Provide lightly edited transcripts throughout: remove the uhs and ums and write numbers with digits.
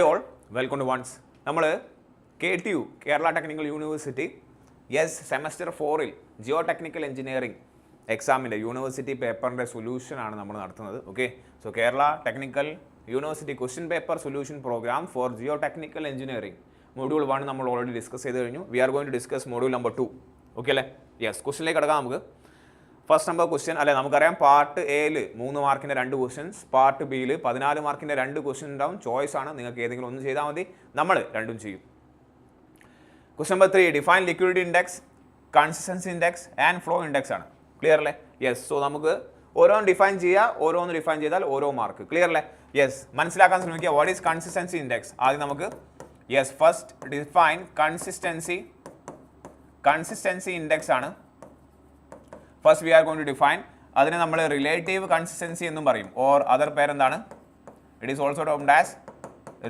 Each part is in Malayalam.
Hi all, welcome to ones. നമ്മൾ KTU Kerala technical university semester 4 geotechnical engineering എക്സാമിൻ്റെ യൂണിവേഴ്സിറ്റി പേപ്പറിൻ്റെ സൊല്യൂഷനാണ് നമ്മൾ നടത്തുന്നത്. Okay, so Kerala technical university question paper solution program for geotechnical engineering module 1 നമ്മൾ ഓൾറെഡി ഡിസ്കസ് ചെയ്ത് കഴിഞ്ഞു. We are going to discuss module number 2. Okay അല്ലേ? യെസ്, ക്വസ്റ്റ്യനിലേക്ക് കിടക്കാം നമുക്ക്. ഫസ്റ്റ് നമ്പർ ക്വസ്റ്റ്യൻ അല്ലെ, നമുക്കറിയാം പാർട്ട് എയിൽ 3 മാർക്കിൻ്റെ 2 ക്വസ്റ്റ്യൻസ്, പാർട്ട് ബിയിൽ 14 മാർക്കിൻ്റെ 2 ക്വസ്റ്റ്യൻ ഉണ്ടാവും. ചോയ്സ് ആണ്, നിങ്ങൾക്ക് ഏതെങ്കിലും ഒന്ന് ചെയ്താൽ മതി, നമ്മൾ രണ്ടും ചെയ്യും. Question number 3 define liquidity index, consistency index ആൻഡ് ഫ്ലോ ഇൻഡെക്സ് ആണ്. ക്ലിയർ അല്ലേ? യെസ്, സോ നമുക്ക് ഓരോന്ന് ഡിഫൈൻ ചെയ്യുക, ഓരോന്ന് ഡിഫൈൻ ചെയ്താൽ ഓരോ മാർക്ക്. ക്ലിയർ അല്ലേ? യെസ്, മനസ്സിലാക്കാൻ ശ്രമിക്കുക. What is consistency index? ആദ്യം നമുക്ക് yes first define consistency index ആണ്. First we are going to define. അതിനെ നമ്മൾ റിലേറ്റീവ് കൺസിസ്റ്റൻസി എന്നും പറയും, ഓർ അതർ പേരെന്താണ്? It is also termed as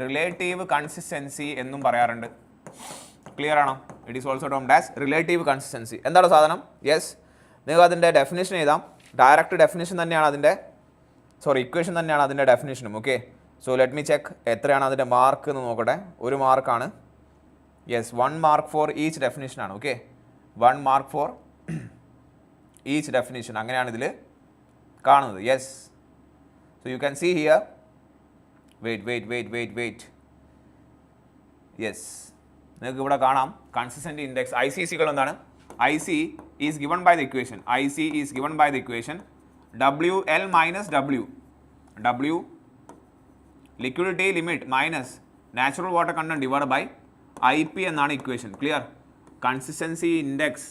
relative consistency എന്നും പറയാറുണ്ട്. ക്ലിയർ ആണോ? It is also termed as relative consistency. എന്താണ് സാധനം? യെസ്, നിങ്ങൾക്ക് അതിൻ്റെ ഡെഫിനേഷൻ എഴുതാം. ഡയറക്റ്റ് ഡെഫിനേഷൻ തന്നെയാണ് അതിൻ്റെ, ഇക്വേഷൻ തന്നെയാണ് അതിൻ്റെ ഡെഫിനേഷനും. Okay, so let me check എത്രയാണ് അതിൻ്റെ മാർക്ക് എന്ന് നോക്കട്ടെ. 1 മാർക്കാണ്. യെസ്, 1 മാർക്ക് ഫോർ ഈച്ച് ഡെഫിനേഷനാണ്. Okay, 1 mark for each definition, അങ്ങനെയാണ് ഇതിൽ കാണുന്നത്. Yes, so you can see here. Wait. Yes, നിങ്ങൾക്ക് ഇവിടെ കാണാം കൺസിസ്റ്റൻറ്റ് ഇൻഡെക്സ് IC എന്താണ്? IC is given by the equation WL minus W liquidity limit minus natural water content divide by IP എന്നാണ് ഇക്വേഷൻ. Clear? Consistency index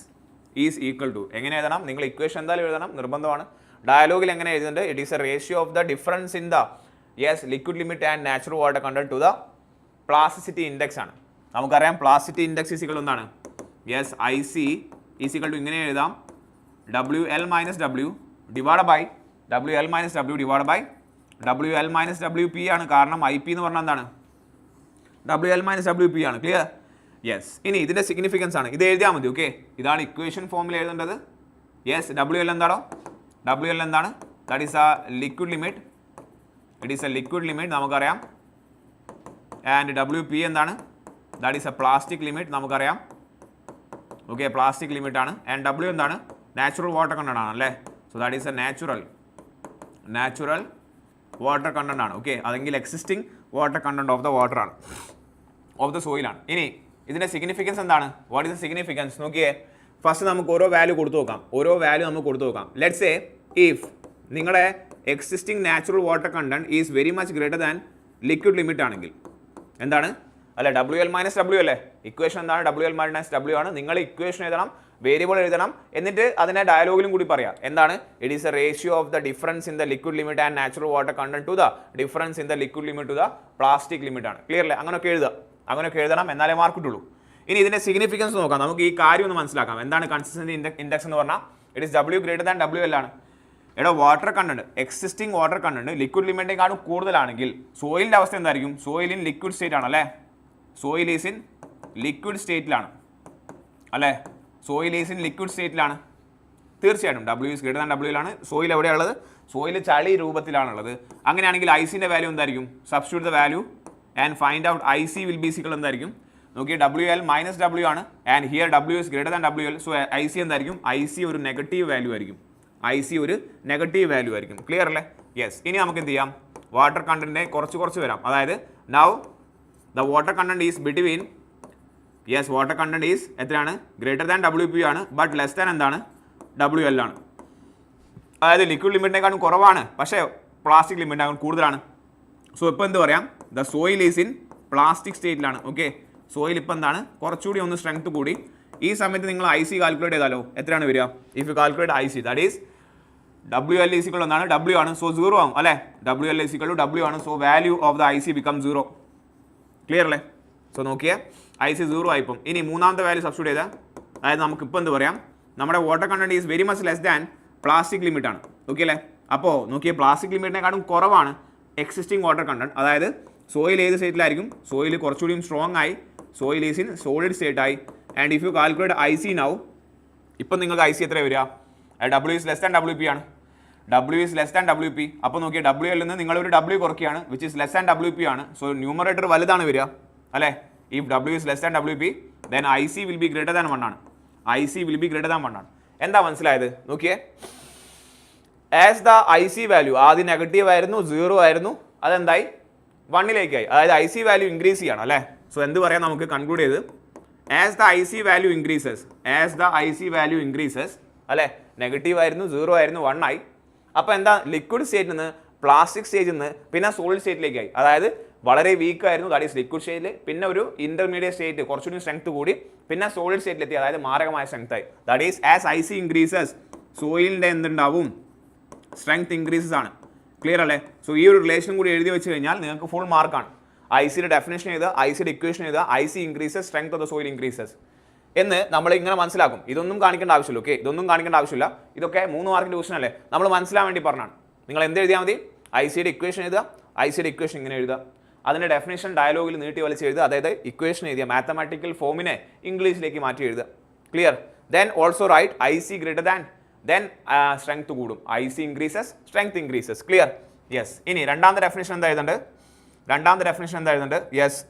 is equal to, എങ്ങനെ എഴുതണം? നിങ്ങൾ ഇക്വേഷൻ എന്തായാലും എഴുതണം, നിർബന്ധമാണ്. ഡയലോഗിൽ എങ്ങനെ എഴുതുന്നുണ്ട്? It is a ratio of the difference in the liquid limit and natural water content to the plasticity index ആണ്. നമുക്കറിയാം plasticity index is equal to എന്താണ്? Yes, IC is equal to ഇങ്ങനെ എഴുതാം, WL minus W divide by WL minus WP ആണ്. കാരണം IP എന്ന് പറഞ്ഞാൽ എന്താണ്? WL മൈനസ് WP ആണ്. ക്ലിയർ? യെസ്, ഇനി ഇതിൻ്റെ സിഗ്നിഫിക്കൻസ് ആണ്, ഇത് എഴുതിയാൽ മതി. ഓക്കെ, ഇതാണ് ഇക്വേഷൻ ഫോമിൽ എഴുതേണ്ടത്. യെസ്, WL എന്താണ്? That is a liquid limit. It is a liquid limit, നമുക്കറിയാം. ആൻഡ് WP എന്താണ്? That is a plastic limit, നമുക്കറിയാം. ഓക്കെ, പ്ലാസ്റ്റിക് ലിമിറ്റ് ആണ്. ആൻഡ് W എന്താണ്? നാച്ചുറൽ വാട്ടർ കണ്ടന്റ് ആണ് അല്ലേ? So that is a natural water content ആണ്. ഓക്കെ, അതെങ്കിൽ existing water content of the water ആണ്, ഓഫ് ദ സോയിലാണ്. ഇനി ഇതിൻ്റെ സിഗ്നിഫിക്കൻസ് എന്താണ്? What is the significance? നോക്കിയേ, ഫസ്റ്റ് നമുക്ക് ഓരോ വാല്യൂ കൊടുത്തു നോക്കാം. ലെറ്റ്സ് സേ ഇഫ് നിങ്ങളുടെ existing natural water content is very much greater than liquid limit ആണെങ്കിൽ എന്താണ്? അല്ലെ, WL മൈനസ് W അല്ലേ? ഇക്വേഷൻ എന്താണ്? WL മൈനസ് W ആണ്. നിങ്ങൾ ഇക്വേഷൻ എഴുതണം, വേരിയബിൾ എഴുതണം, എന്നിട്ട് അതിനെ ഡയലോഗിലും കൂടി പറയാം. എന്താണ്? It is a ratio of the difference in the liquid limit and natural water content to the difference in the liquid limit to the plastic limit ആണ്. ക്ലിയർ അല്ലേ? അങ്ങനെയൊക്കെ എഴുതണം, എന്നാലേ മാർക്ക് കിട്ടുള്ളൂ. ഇനി ഇതിന്റെ സിഗ്നിഫിക്കൻസ് നോക്കാം, നമുക്ക് ഈ കാര്യം ഒന്ന് മനസ്സിലാക്കാം. എന്താണ് കൺസിസ്റ്റൻസി ഇൻഡെക്സ് എന്ന് പറഞ്ഞാൽ? It is W greater than WL ആണ്. Water content, existing water content liquid ലിമിറ്റിനെക്കാളും കൂടുതലാണെങ്കിൽ സോയിലിന്റെ അവസ്ഥ എന്തായിരിക്കും? സോയിൽ ഇൻ ലിക്വിഡ് സ്റ്റേറ്റ് ആണ് അല്ലേ? സോയിൽ ഈസ് ഇൻ ലിക്വിഡ് സ്റ്റേറ്റിലാണ് അല്ലേ? തീർച്ചയായിട്ടും W is greater than WL ആണ്. സോയിൽ എവിടെയുള്ളത്? സോയിൽ ചളി രൂപത്തിലാണുള്ളത്. അങ്ങനെയാണെങ്കിൽ ICന്റെ വാല്യൂ എന്തായിരിക്കും? Substitute the value and find out IC will be equal എന്തായിരിക്കും? നോക്കിയേ, WL മൈനസ് W ആണ്. And here W is greater than WL. So IC എന്തായിരിക്കും? IC ഒരു നെഗറ്റീവ് വാല്യൂ ആയിരിക്കും. ക്ലിയർ അല്ലേ? യെസ്, ഇനി നമുക്ക് എന്ത് ചെയ്യാം? വാട്ടർ കണ്ടന്റിനെ കുറച്ച് വരാം. അതായത് now the water content is between, water content is എത്രയാണ്? ഗ്രേറ്റർ ദാൻ WP ആണ്, ബട്ട് ലെസ് ദാൻ എന്താണ്? WL ആണ്. അതായത് ലിക്വിഡ് ലിമിറ്റിനെക്കാളും കുറവാണ്, പക്ഷേ പ്ലാസ്റ്റിക് ലിമിറ്റിനേക്കാളും കൂടുതലാണ്. സോ ഇപ്പോൾ എന്ത് പറയാം? The soil is in plastic സ്റ്റേറ്റിലാണ്. ഓക്കെ, സോയിൽ ഇപ്പം എന്താണ്? കുറച്ചുകൂടി ഒന്ന് സ്ട്രെങ്ത് കൂടി. ഈ സമയത്ത് നിങ്ങൾ IC കാൽക്കുലേറ്റ് ചെയ്താലോ എത്രയാണ് വരിക? If you calculate IC, that is WL is equal എന്താണ്? W ആണ്. സോ 0 ആവും അല്ലേ? WL is equal to W ആണ്. So value of the IC become 0. Clear അല്ലേ? സോ നോക്കിയേ, IC 0 ആയിപ്പം. ഇനി മൂന്നാമത്തെ വാല്യൂ സബ്സ്റ്റിറ്റ്യൂട്ട് ചെയ്താൽ, അതായത് നമുക്ക് ഇപ്പോൾ എന്ത് പറയാം? നമ്മുടെ water content is very much less than plastic limit ആണ്. ഓക്കെ അല്ലേ? അപ്പോൾ നോക്കിയേ, പ്ലാസ്റ്റിക് ലിമിറ്റിനെക്കാളും കുറവാണ് എക്സിസ്റ്റിംഗ് വാട്ടർ കണ്ടന്റ്. അതായത് സോയിൽ ഏത് സ്റ്റേറ്റിലായിരിക്കും? സോയിൽ കുറച്ചുകൂടിയും സ്ട്രോങ് ആയി, soil is in solid state ആയി. And if you calculate IC now, ഇപ്പം നിങ്ങൾക്ക് IC എത്ര വരിക? W is less than WP ആണ്. W is less than WP. അപ്പോൾ നോക്കിയാൽ WL നിന്ന് നിങ്ങൾ ഒരു W കുറയ്ക്കുകയാണ്, which is less than WP ആണ്. സോ ന്യൂമറേറ്റർ വലുതാണ് വരിക അല്ലേ. if W is less than WP then IC will be greater than 1 ആണ്. IC will be greater than 1 ആണ്. എന്താ മനസ്സിലായത് നോക്കിയേ. ആസ് ദ IC വാല്യൂ ആദ്യം നെഗറ്റീവ് ആയിരുന്നു, 0 ആയിരുന്നു, അതെന്തായി 1ലേക്കായി. അതായത് IC വാല്യൂ ഇൻക്രീസ് ചെയ്യണം അല്ലേ. സോ എന്ത് പറയാം നമുക്ക് കൺക്ലൂഡ് ചെയ്ത്, as the IC value increases, as the IC value increases അല്ലേ. നെഗറ്റീവ് ആയിരുന്നു, 0 ആയിരുന്നു, 1 ആയി. അപ്പോൾ എന്താ ലിക്വിഡ് സ്റ്റേറ്റിൽ നിന്ന് പ്ലാസ്റ്റിക് സ്റ്റേജിൽ നിന്ന് പിന്നെ സോളിഡ് സ്റ്റേറ്റിലേക്കായി. അതായത് വളരെ വീക്ക് ആയിരുന്നു, ദാറ്റ് ഈസ് ലിക്വിഡ് സ്റ്റേറ്റിൽ, പിന്നെ ഒരു ഇന്റർമീഡിയറ്റ് സ്റ്റേറ്റ് കുറച്ചുകൂടി സ്ട്രെങ്ത് കൂടി, പിന്നെ സോളിഡ് സ്റ്റേറ്റിലെത്തി, അതായത് മാരകമായ സ്ട്രെങ്ത് ആയി. That is as IC increases സോയിലിൻ്റെ എന്തുണ്ടാവും, സ്ട്രെങ്ത് ഇൻക്രീസസ് ആണ്. ക്ലിയർ അല്ലേ. സോ ഈ ഒരു റിലേഷൻ കൂടി എഴുതി വെച്ച് കഴിഞ്ഞാൽ നിങ്ങൾക്ക് ഫുൾ മാർക്കാണ്. ICയുടെ ഡെഫിനേഷൻ എഴുതുക, ICയുടെ ഇക്വേഷൻ എഴുതുക, IC increases strength of the soil increases എന്ന് നമ്മൾ ഇങ്ങനെ മനസ്സിലാക്കും. ഇതൊന്നും കാണിക്കേണ്ട ആവശ്യമില്ല. ഓക്കെ, ഇതൊന്നും കാണിക്കേണ്ട ആവശ്യമില്ല. ഇതൊക്കെ 3 മാർക്കിൻ്റെ ക്വസ്റ്റൻ അല്ലേ, നമ്മൾ മനസ്സിലാൻ വേണ്ടി പറഞ്ഞാണ്. നിങ്ങൾ എന്ത് എഴുതിയാൽ മതി, ICയുടെ ഇക്വേഷൻ എഴുതുക, ICയുടെ ഇക്വേഷൻ ഇങ്ങനെ എഴുതുക, അതിൻ്റെ ഡെഫിനേഷൻ ഡയലോഗിൽ നീട്ടി വലിച്ച് എഴുതുക, അതായത് ഇക്വേഷൻ എഴുതിയ മാത്തമാറ്റിക്കൽ ഫോമിനെ ഇംഗ്ലീഷിലേക്ക് മാറ്റി എഴുതുക. Clear. Then also write IC greater than, then strength കൂടും, IC increases strength increases. Clear. Yes. ഇനി രണ്ടാമത്തെ ഡെഫിനേഷൻ എന്താ എഴുതുന്നുണ്ട്, രണ്ടാമത്തെ ഡെഫിനേഷൻ എന്താ എഴുതുന്നുണ്ട്. യെസ്,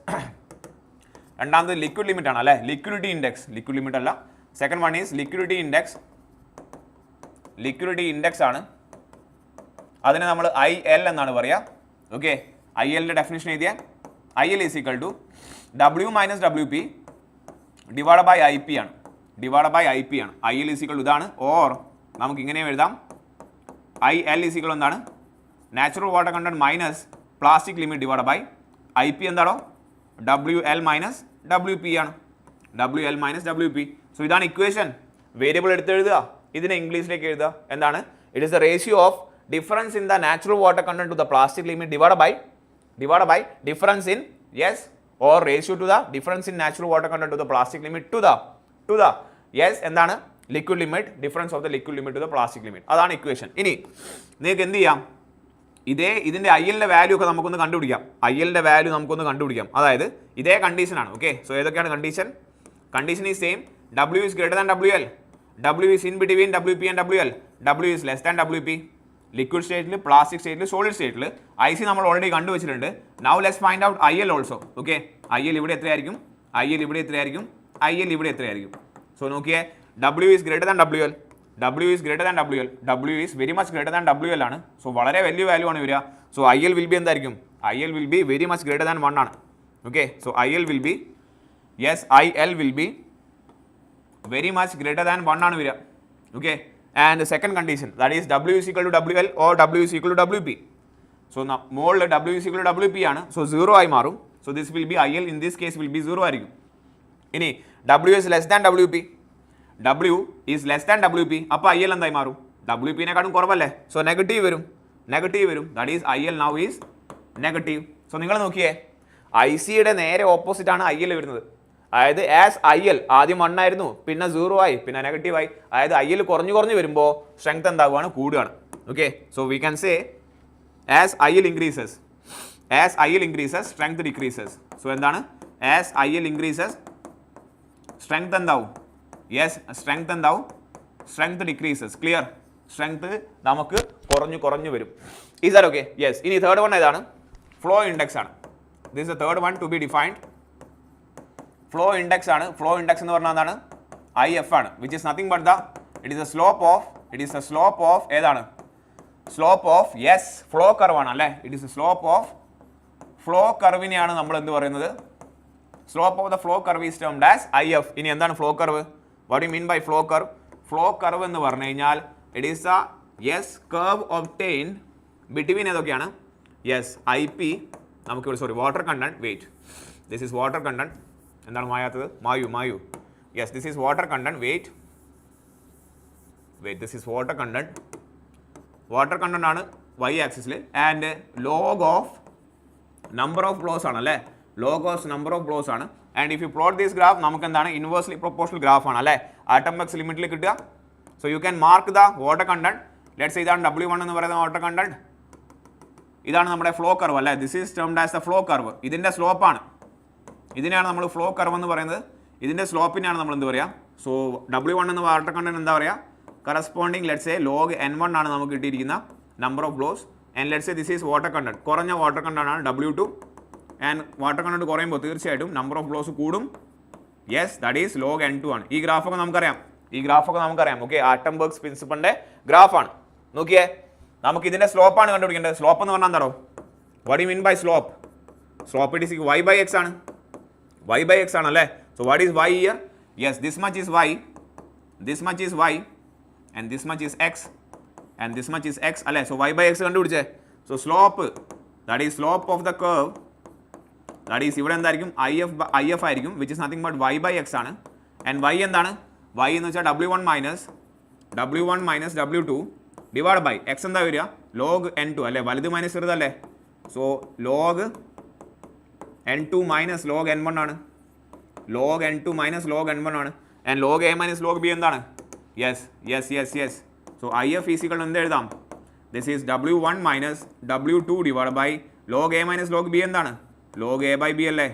രണ്ടാമത് ലിക്വിഡ് ലിമിറ്റ് ആണ് അല്ലേ, ലിക്വിഡിറ്റി ഇൻഡെക്സ്. ലിക്വിഡ് ലിമിറ്റ് അല്ല, second one is liquidity index. Liquidity index ആണ്, അതിനെ നമ്മൾ IL എന്നാണ് പറയുക. ഓക്കെ, ILൻ്റെ ഡെഫിനേഷൻ എഴുതിയാൽ IL is equal to W minus WP divide by IP ആണ്, ഡിവൈഡ് ബൈ IP ആണ്. IL ഈസ് ഈക്വൽ ടു ഇതാണ്. ഓർ നമുക്ക് ഇങ്ങനെയും എഴുതാം, IL ഈസ് ഈക്വൽ എന്താണ്, natural water content minus plastic limit divide by IP എന്താണോ, WL മൈനസ് WP ആണ്, WL മൈനസ് WP. സോ ഇതാണ് ഇക്വേഷൻ. വേരിയബിൾ എടുത്ത് എഴുതുക, ഇതിനെ ഇംഗ്ലീഷിലേക്ക് എഴുതുക. എന്താണ്, it is the ratio of difference in the natural water content to the plastic limit divide by difference in, yes, or ratio to the difference in natural water content to the plastic limit to the yes എന്താണ്, liquid limit, difference of the liquid limit to the plastic limit. അതാണ് ഇക്വേഷൻ. ഇനി നിങ്ങൾക്ക് എന്ത് ചെയ്യാം, ഇതിൻ്റെ ILൻ്റെ വാല്യൂ ഒക്കെ നമുക്കൊന്ന് കണ്ടുപിടിക്കാം. ILൻ്റെ വാല്യൂ നമുക്കൊന്ന് കണ്ടുപിടിക്കാം. അതായത് ഇതേ കണ്ടീഷനാണ്. ഓക്കെ, സോ ഏതൊക്കെയാണ് condition? Condition is same. W is greater than WL, W is in between WP and WL, W is less than WP. Liquid സ്റ്റേറ്റിൽ, പ്ലാസ്റ്റിക് സ്റ്റേറ്റിൽ, സോളിഡ് സ്റ്റേറ്റിൽ IC നമ്മൾ ഓൾറെഡി കണ്ടുവച്ചിട്ടുണ്ട്. Now let's find out IL also. Okay, IL ഇവിടെ എത്രയായിരിക്കും, IL ഇവിടെ എത്രയായിരിക്കും, IL ഇവിടെ എത്രയായിരിക്കും. സോ നോക്കിയേ, W is greater than WL, W is greater than WL, W is very much greater than WL ആണ്. സോ വളരെ വലിയ വാല്യൂ ആണ് വരിക. സോ IL will be എന്തായിരിക്കും, IL will be very much greater than 1 ആണ്. Okay, so IL will be, yes, IL will be very much greater than 1 ആണ് വരിക. Okay, and second condition, that is W is equal to WL or W is equal to WP. So മോളിൽ W is equal to WP ആണ്. സോ 0 ആയി മാറും. So this will B IL in this case will be 0 ആയിരിക്കും. ഇനി W is less than WP, W is less than WP, അപ്പോൾ IL എന്തായി മാറും, WP-നേക്കാളും കുറവല്ലേ. സോ നെഗറ്റീവ് വരും, that is IL now is negative. So നിങ്ങൾ നോക്കിയേ, ICയുടെ നേരെ ഓപ്പോസിറ്റ് ആണ് IL വരുന്നത്. അതായത് ആസ് IL ആദ്യം 1 ആയിരുന്നു, പിന്നെ 0 ആയി, പിന്നെ നെഗറ്റീവ് ആയി. അതായത് IL കുറഞ്ഞു വരുമ്പോൾ സ്ട്രെങ്ത് എന്താവുകയാണ്, കൂടുകയാണ്. Okay, so we can say as IL increases strength decreases. So എന്താണ്, ആസ് IL ഇൻക്രീസസ് സ്ട്രെങ്ത് എന്താവും, യെസ്, സ്ട്രെങ്ത് എന്താവും, സ്ട്രെങ്ത് ഡിക്രീസസ്. ക്ലിയർ, സ്ട്രെങ്ത് നമുക്ക് കുറഞ്ഞു വരും. Is that okay? യെസ്. ഇനി തേർഡ് വൺ ഏതാണ്, ഫ്ലോ ഇൻഡെക്സ് ആണ്. This is the third one two be defined. Flow index ആണ്. ഫ്ലോ ഇൻഡെക്സ് എന്ന് പറഞ്ഞാൽ എന്താണ്, IF ആണ്, which is nothing but it is a slope of ഏതാണ്, slope of, yes, flow curve ആണ് അല്ലേ. It is a slope of flow കർവിനെയാണ് നമ്മൾ എന്ത് പറയുന്നത്, slope of the flow curve is termed as IF. ഇനി എന്താണ് flow curve, what you mean by flow curve? Flow curve എന്ന് പറഞ്ഞു കഴിഞ്ഞാൽ it is a, yes, curve obtained between ഏതൊക്കെയാണ്, യെസ്, IP, നമുക്കിവിടെ sorry water content, wait, this is water content, എന്താണ് മായാത്തത്, മായു, yes, this is water content, wait, this is water content ആണ് Y ആക്സിസിൽ, and log of number of flows ആണ് അല്ലേ, log of number of flows ആണ്. And if you plot this graph, നമുക്ക് എന്താണ്, ഇൻവേഴ്സ്ലി പ്രൊപ്പോർഷണൽ ഗ്രാഫ് ആണ് അല്ലേ, ആറ്റംബക്സ് ലിമിറ്റിൽ കിട്ടുക. So you can mark the water content. Let's ഇതാണ് W1 എന്ന് പറയുന്ന വാട്ടർ കണ്ടന്റ്, ഇതാണ് നമ്മുടെ ഫ്ലോ കർവ് അല്ലേ. This is termed as the flow curve. ഇതിൻ്റെ സ്ലോപ്പാണ്, ഇതിനെയാണ് നമ്മൾ ഫ്ലോ കർവ് എന്ന് പറയുന്നത്. ഇതിൻ്റെ സ്ലോപ്പിനെയാണ് നമ്മൾ എന്ത് പറയുക, സോ W1 എന്ന വാട്ടർ കണ്ടന്റ് എന്താ പറയുക, corresponding let's say log n1 ആണ് നമുക്ക് കിട്ടിയിരിക്കുന്ന number of flows and let's say this is water content. കുറഞ്ഞ വാട്ടർ കണ്ടന്റ് ആണ് W2 ആൻഡ് വാട്ടർ കണ്ടന്റ് കുറയുമ്പോൾ തീർച്ചയായിട്ടും നമ്പർ ഓഫ് ഫ്ലോസ് കൂടും. Yes, that is log n2 ആണ്. ഈ ഗ്രാഫൊക്കെ നമുക്കറിയാം. ഓക്കെ, ആറ്റംബർഗ്സ് പ്രിൻസിപ്പളിന്റെ ഗ്രാഫാണ്. നോക്കിയേ, നമുക്ക് ഇതിന്റെ സ്ലോപ്പാണ് കണ്ടുപിടിക്കേണ്ടത്. സ്ലോപ്പ് എന്ന് പറഞ്ഞാൽ എന്താണോ? What you mean by slope? Slope it is y by x ആണ്. y by x ആണല്ലേ. So what is y here? Yes, this much is y, this much is y and this much is x and this much is x അല്ലേ. സോ y by x കണ്ടുപിടിച്ചേ. So slope, that is slope of the curve, that is ഇവിടെ എന്തായിരിക്കും? if ആയിരിക്കും, which is nothing but y by x ആണ്. ആൻഡ് y എന്താണ്? y എന്ന് വെച്ചാൽ w1 minus w2 divide by x എന്താ വരിക? log n2 അല്ലേ, വലുത് മൈനസ് ചെറുതല്ലേ. So log n2 minus log n1 ആണ്. Log n2 minus log n1 ആണ്. And log a minus log b എന്താണ്? യെസ്. സോ if ഈസിക്കൽ എന്ത് എഴുതാം? This is w1 minus w2 divide by log a minus log b എന്താണ്? ലോഗ് a ബൈ b അല്ലേ.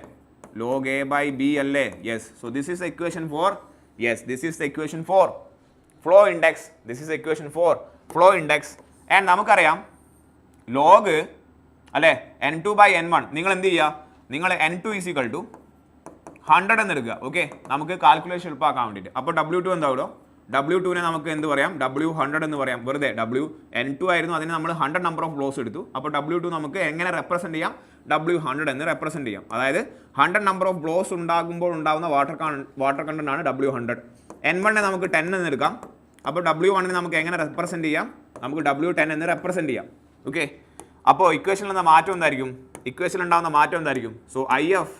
ലോഗ് a ബൈ b അല്ലേ. Yes. So this is equation 4. Yes, this is equation 4 flow index. This is equation 4 flow index. And നമുക്കറിയാം ലോഗ് അല്ലേ n2 ബൈ n1. നിങ്ങൾ എന്ത് ചെയ്യുക? നിങ്ങൾ n2 ഈസിക്കൽ ടു 100 എന്ന് എടുക്കുക. ഓക്കെ, നമുക്ക് കാൽക്കുലേഷൻ എളുപ്പമാക്കാൻ വേണ്ടിയിട്ട്. അപ്പോൾ W2 എന്താ ഇവിടെ? W2നെ നമുക്ക് എന്ത് പറയാം? W100 എന്ന് പറയാം. വെറുതെ n2 ആയിരുന്നു, അതിന് നമ്മൾ 100 നമ്പർ ഓഫ് ഫ്ലോസ് എടുത്തു. അപ്പോൾ W2 നമുക്ക് എങ്ങനെ റെപ്രസെൻറ്റ് ചെയ്യാം? W100 എന്ന് റെപ്രസെൻറ്റ് ചെയ്യാം. അതായത് 100 നമ്പർ ഓഫ് ഫ്ലോസ് ഉണ്ടാകുമ്പോൾ ഉണ്ടാകുന്ന വാട്ടർ കണ്ടന്റ് ആണ് W100. n1നെ നമുക്ക് 10 എന്ന് എടുക്കാം. അപ്പോൾ W1നെ നമുക്ക് എങ്ങനെ റെപ്രസെൻറ്റ് ചെയ്യാം? നമുക്ക് W10 എന്ന് റെപ്രസെൻറ്റ് ചെയ്യാം. ഓക്കെ, അപ്പോൾ ഇക്വേഷനിൽ ഉണ്ടാകുന്ന മാറ്റം എന്തായിരിക്കും? സോ IF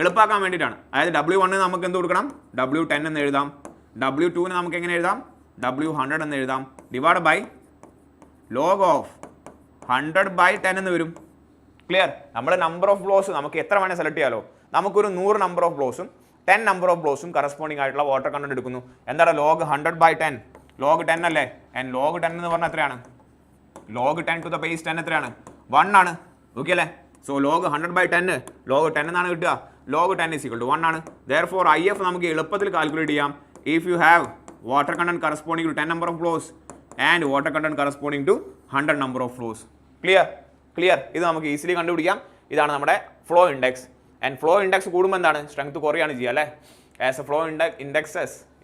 എളുപ്പമാക്കാൻ വേണ്ടിയിട്ടാണ്. അതായത് W1 നമുക്ക് എന്ത് കൊടുക്കണം? W10 എന്ന് എഴുതാം. W2നെ നമുക്ക് എങ്ങനെ എഴുതാം? W100 എന്ന് എഴുതാം. Divide by log of 100 by 10 എന്ന് വരും. ക്ലിയർ? നമ്മുടെ നമ്പർ ഓഫ് ഫ്ലോസ് നമുക്ക് എത്ര വേണേൽ സെലക്ട് ചെയ്യാലോ. നമുക്കൊരു 100 നമ്പർ ഓഫ് ഫ്ലോസും 10 നമ്പർ ഓഫ് ഫ്ലോസും കറസ്പോണ്ടിങ് ആയിട്ടുള്ള വാട്ടർ കണ്ടന്റ് എടുക്കുന്നു. എന്താണ് ലോഗ് 100 ബൈ 10? ലോഗ് 10 അല്ലേ. ആൻഡ് ലോഗ് 10 എന്ന് പറഞ്ഞാൽ എത്രയാണ്? ലോഗ് 10 ടു ദ ബേസ് 10 എത്രയാണ്? 1 ആണ്. ഓക്കെ അല്ലേ. സോ ലോഗ് 100 ബൈ 10 ലോഗ് 10 എന്നാണ് കിട്ടുക. ലോഗ് 10 ഈസ് ഈക്വൽ ടു 1 ആണ്. ദെയർഫോർ IF നമുക്ക് എളുപ്പത്തിൽ കാൽക്കുലേറ്റ് ചെയ്യാം. If you have water content corresponding to 10 number of flows and water content corresponding to 100 number of flows. Clear? ഇത് നമുക്ക് ഈസിലി കണ്ടുപിടിക്കാം. ഇതാണ് നമ്മുടെ ഫ്ലോ ഇൻഡെക്സ്. ആൻഡ് ഫ്ലോ ഇൻഡെക്സ് കൂടുമ്പോൾ എന്താണ്? സ്ട്രെങ്ത് കുറയാണ് ചെയ്യുക അല്ലേ. As a flow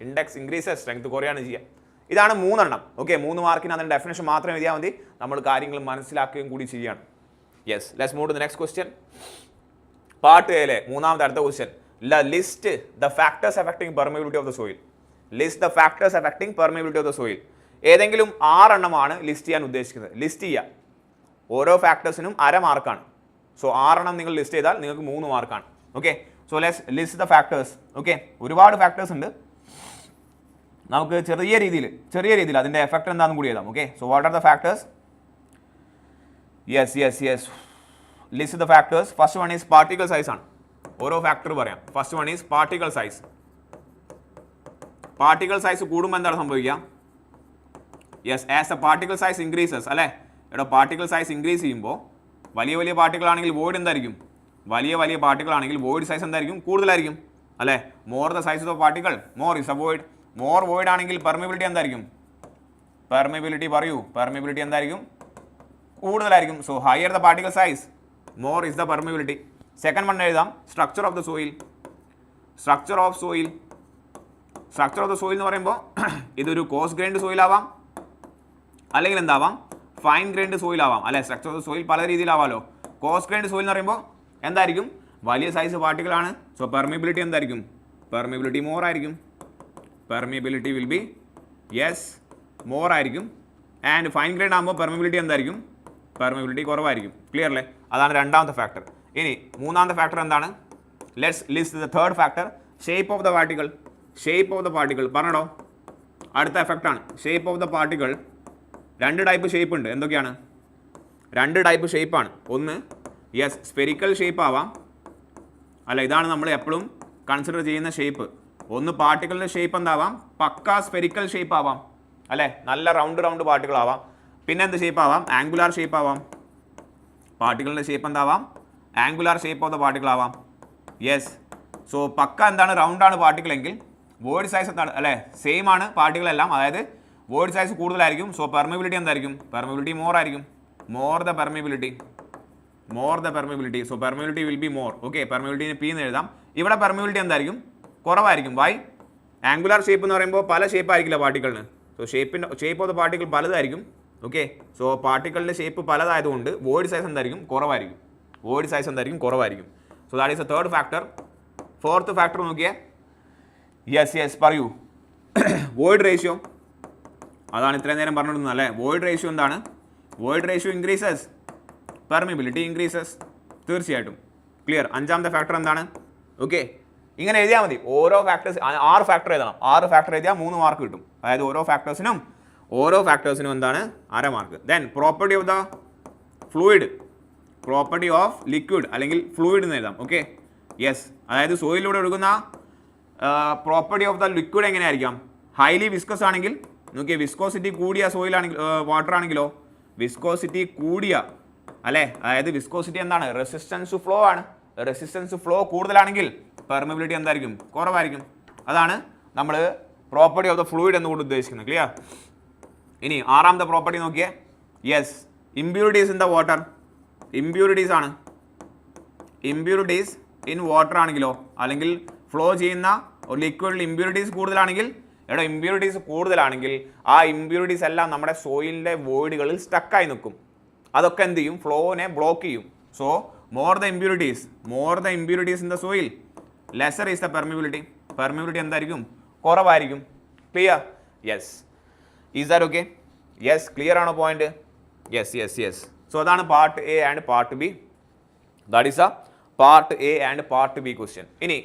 index increases, strength കുറയാണ് ചെയ്യുക. ഇതാണ് 3 എണ്ണം. ഓക്കെ, 3 മാർക്കിന് അതിൻ്റെ ഡെഫിനേഷൻ മാത്രം എഴുതിയാൽ മതി. നമ്മൾ കാര്യങ്ങൾ മനസ്സിലാക്കുകയും കൂടി ചെയ്യണം. Yes, let's move to the next question. Part എയിലെ മൂന്നാമത്തെ അടുത്ത question. List the factors affecting permeability of the soil. List the factors affecting permeability of the soil. ഏതെങ്കിലും 6 എണ്ണമാണ് ലിസ്റ്റ് ചെയ്യാൻ ഉദ്ദേശിക്കുന്നത്. ലിസ്റ്റ് ചെയ്യുക. ഓരോ ഫാക്ടേഴ്സിനും 1/2 മാർക്കാണ്. സോ 6 എണ്ണം നിങ്ങൾ ലിസ്റ്റ് ചെയ്താൽ നിങ്ങൾക്ക് 3 മാർക്കാണ്. Okay, so let's list the factors. Okay, ഒരുപാട് ഫാക്ടേഴ്സ് ഉണ്ട്. നമുക്ക് ചെറിയ രീതിയിൽ അതിൻ്റെ എഫക്റ്റ് എന്താണെന്ന് കൂടി എഴുതാം. Okay, so what are the factors? Yes, list the factors. First one is particle size ആണ്. ഓരോ ഫാക്ടർ പറയാം. First one is particle size. Particle size കൂടുമ്പോൾ എന്താണ് സംഭവിക്കുക? Yes, as the particle size increases അല്ലേ. ഇവിടെ പാർട്ടിക്കൽ സൈസ് ഇൻക്രീസ് ചെയ്യുമ്പോൾ വലിയ പാർട്ടിക്കൽ ആണെങ്കിൽ വോയിഡ് എന്തായിരിക്കും? വലിയ പാർട്ടിക്കൽ ആണെങ്കിൽ വോയിഡ് സൈസ് എന്തായിരിക്കും? കൂടുതലായിരിക്കും അല്ലേ. More the size of particle more is A void. More void ആണെങ്കിൽ പെർമിബിലിറ്റി എന്തായിരിക്കും? പെർമിബിലിറ്റി എന്തായിരിക്കും? കൂടുതലായിരിക്കും. So higher the particle size more is the permeability. Second one എഴുതാം. സ്ട്രക്ചർ ഓഫ് ദ സോയിൽ എന്ന് പറയുമ്പോൾ ഇതൊരു കോസ് ഗ്രൈൻഡ് സോയിൽ ആവാം, അല്ലെങ്കിൽ എന്താവാം? ഫൈൻ ഗ്രൈൻഡ് സോയിൽ ആവാം അല്ലെ. സ്ട്രക്ചർ ഓഫ് ദ സോയിൽ പല രീതിയിലാവാമല്ലോ. കോസ് ഗ്രൈൻഡ് സോയിൽ എന്ന് പറയുമ്പോൾ എന്തായിരിക്കും? വലിയ സൈസ് പാർട്ടിക്കിളാണ്. സോ പെർമിബിലിറ്റി എന്തായിരിക്കും? പെർമിബിലിറ്റി മോർ ആയിരിക്കും. പെർമിബിലിറ്റി വിൽ ബി മോർ ആയിരിക്കും. ആൻഡ് ഫൈൻ ഗ്രൈൻഡ് ആകുമ്പോൾ പെർമിബിലിറ്റി എന്തായിരിക്കും? പെർമിബിലിറ്റി കുറവായിരിക്കും. ക്ലിയർ അല്ലേ? അതാണ് രണ്ടാമത്തെ ഫാക്ടർ. ഇനി മൂന്നാമത്തെ ഫാക്ടർ എന്താണ്? Let's list the third factor. Shape of the particle. പറഞ്ഞോ, അടുത്ത എഫക്റ്റാണ് shape of the particle. 2 type shape ഉണ്ട്. എന്തൊക്കെയാണ്? 2 ടൈപ്പ് ഷേപ്പാണ്. ഒന്ന് സ്ഫെറിക്കൽ ഷേപ്പ് ആവാം അല്ല. ഇതാണ് നമ്മൾ എപ്പോഴും കൺസിഡർ ചെയ്യുന്ന ഷേപ്പ്. ഒന്ന് പാർട്ടിക്കിളിൻ്റെ ഷേപ്പ് എന്താവാം? പക്കാ സ്ഫെറിക്കൽ ഷേപ്പ് ആവാം അല്ലേ. നല്ല റൗണ്ട് പാർട്ടിക്കിൾ ആവാം. പിന്നെ എന്ത് ഷേപ്പ് ആവാം? ആംഗുലാർ ഷേപ്പ് ആവാം. പാർട്ടിക്കിളിൻ്റെ ഷേപ്പ് എന്താവാം? Angular shape of the particle ആവാം. യെസ്. സോ പക്ക എന്താണ്? റൗണ്ടാണ് പാർട്ടിക്കിൾ എങ്കിൽ വോയിഡ് സൈസ് എന്താണ് അല്ലേ, സെയിം ആണ് പാർട്ടികളെല്ലാം, അതായത് വോയിഡ് സൈസ് കൂടുതലായിരിക്കും. സോ പെർമിബിലിറ്റി എന്തായിരിക്കും, പെർമിബിലിറ്റി മോർ ആയിരിക്കും, more the permeability. So permeability will be more. Okay, പെർമിബിലിറ്റിന് പി എന്ന് എഴുതാം. ഇവിടെ പെർമിബിലിറ്റി എന്തായിരിക്കും, കുറവായിരിക്കും. വൈ, ആംഗുലാർ ഷേപ്പ് എന്ന് പറയുമ്പോൾ പല ഷേപ്പ് ആയിരിക്കില്ല പാർട്ടിക്കിളിന്. So shape of the particle പലതായിരിക്കും. ഓക്കെ, സോ പാർട്ടിക്കിളിൻ്റെ ഷേപ്പ് പലതായതുകൊണ്ട് വോയിഡ് സൈസ് എന്തായിരിക്കും, കുറവായിരിക്കും. So that is a third factor. Fourth factor നോക്കിയേ. യെസ് പറയൂ. വോയിഡ് റേഷ്യോ, അതാണ് ഇത്രയും നേരം പറഞ്ഞിരുന്നത് അല്ലേ. വോയിഡ് റേഷ്യോ എന്താണ്, void ratio increases, permeability increases. തീർച്ചയായിട്ടും ക്ലിയർ. അഞ്ചാമത്തെ ഫാക്ടർ എന്താണ്, ഓക്കെ ഇങ്ങനെ എഴുതിയാൽ മതി. ഓരോ ഫാക്ടേഴ്സ് 6 ഫാക്ടർ എഴുതണം. 6 ഫാക്ടർ എഴുതിയാൽ 3 മാർക്ക് കിട്ടും. അതായത് ഓരോ ഫാക്ടേഴ്സിനും എന്താണ്, 1/2 mark. Then property of the fluid, property of liquid അല്ലെങ്കിൽ ഫ്ലൂയിഡ് എന്ന് എഴുതാം. ഓക്കെ യെസ്, അതായത് സോയിലൂടെ ഒഴുകുന്ന പ്രോപ്പർട്ടി ഓഫ് ദ ലിക്വിഡ് എങ്ങനെയായിരിക്കാം, ഹൈലി വിസ്കസ് ആണെങ്കിൽ നോക്കിയേ, വിസ്കോസിറ്റി കൂടിയ സോയിലാണെങ്കിൽ വാട്ടർ ആണെങ്കിലോ, വിസ്കോസിറ്റി കൂടിയ അല്ലേ, അതായത് വിസ്കോസിറ്റി എന്താണ്, റെസിസ്റ്റൻസ് ഫ്ലോ ആണ്. റെസിസ്റ്റൻസ് ഫ്ലോ കൂടുതലാണെങ്കിൽ പെർമിബിലിറ്റി എന്തായിരിക്കും, കുറവായിരിക്കും. അതാണ് നമ്മൾ പ്രോപ്പർട്ടി ഓഫ് ദ ഫ്ലൂയിഡ് എന്നുകൊണ്ട് ഉദ്ദേശിക്കുന്നത്. ക്ലിയർ. ഇനി 6ാമത്തെ പ്രോപ്പർട്ടി നോക്കിയേ. Yes, impurities in the water. Impurities ആണ്, ഇമ്പ്യൂരിറ്റീസ് ഇൻ വാട്ടർ ആണെങ്കിലോ, അല്ലെങ്കിൽ ഫ്ലോ ചെയ്യുന്ന ലിക്വിഡിൽ ഇമ്പ്യൂരിറ്റീസ് കൂടുതലാണെങ്കിൽ, ഇമ്പ്യൂരിറ്റീസ് കൂടുതലാണെങ്കിൽ ആ ഇമ്പ്യൂരിറ്റീസ് എല്ലാം നമ്മുടെ സോയിലിൻ്റെ വോയിഡുകളിൽ സ്റ്റക്കായി നിൽക്കും. അതൊക്കെ എന്ത് ചെയ്യും, ഫ്ലോനെ ബ്ലോക്ക് ചെയ്യും. So more the impurities in the soil, lesser is the permeability. Permeability എന്തായിരിക്കും, കുറവായിരിക്കും. Clear. Yes, is that okay? Yes, clear ആണോ പോയിന്റ്? യെസ്. സോ അതാണ് part A and part B. That is a part A and part B question. ഇനി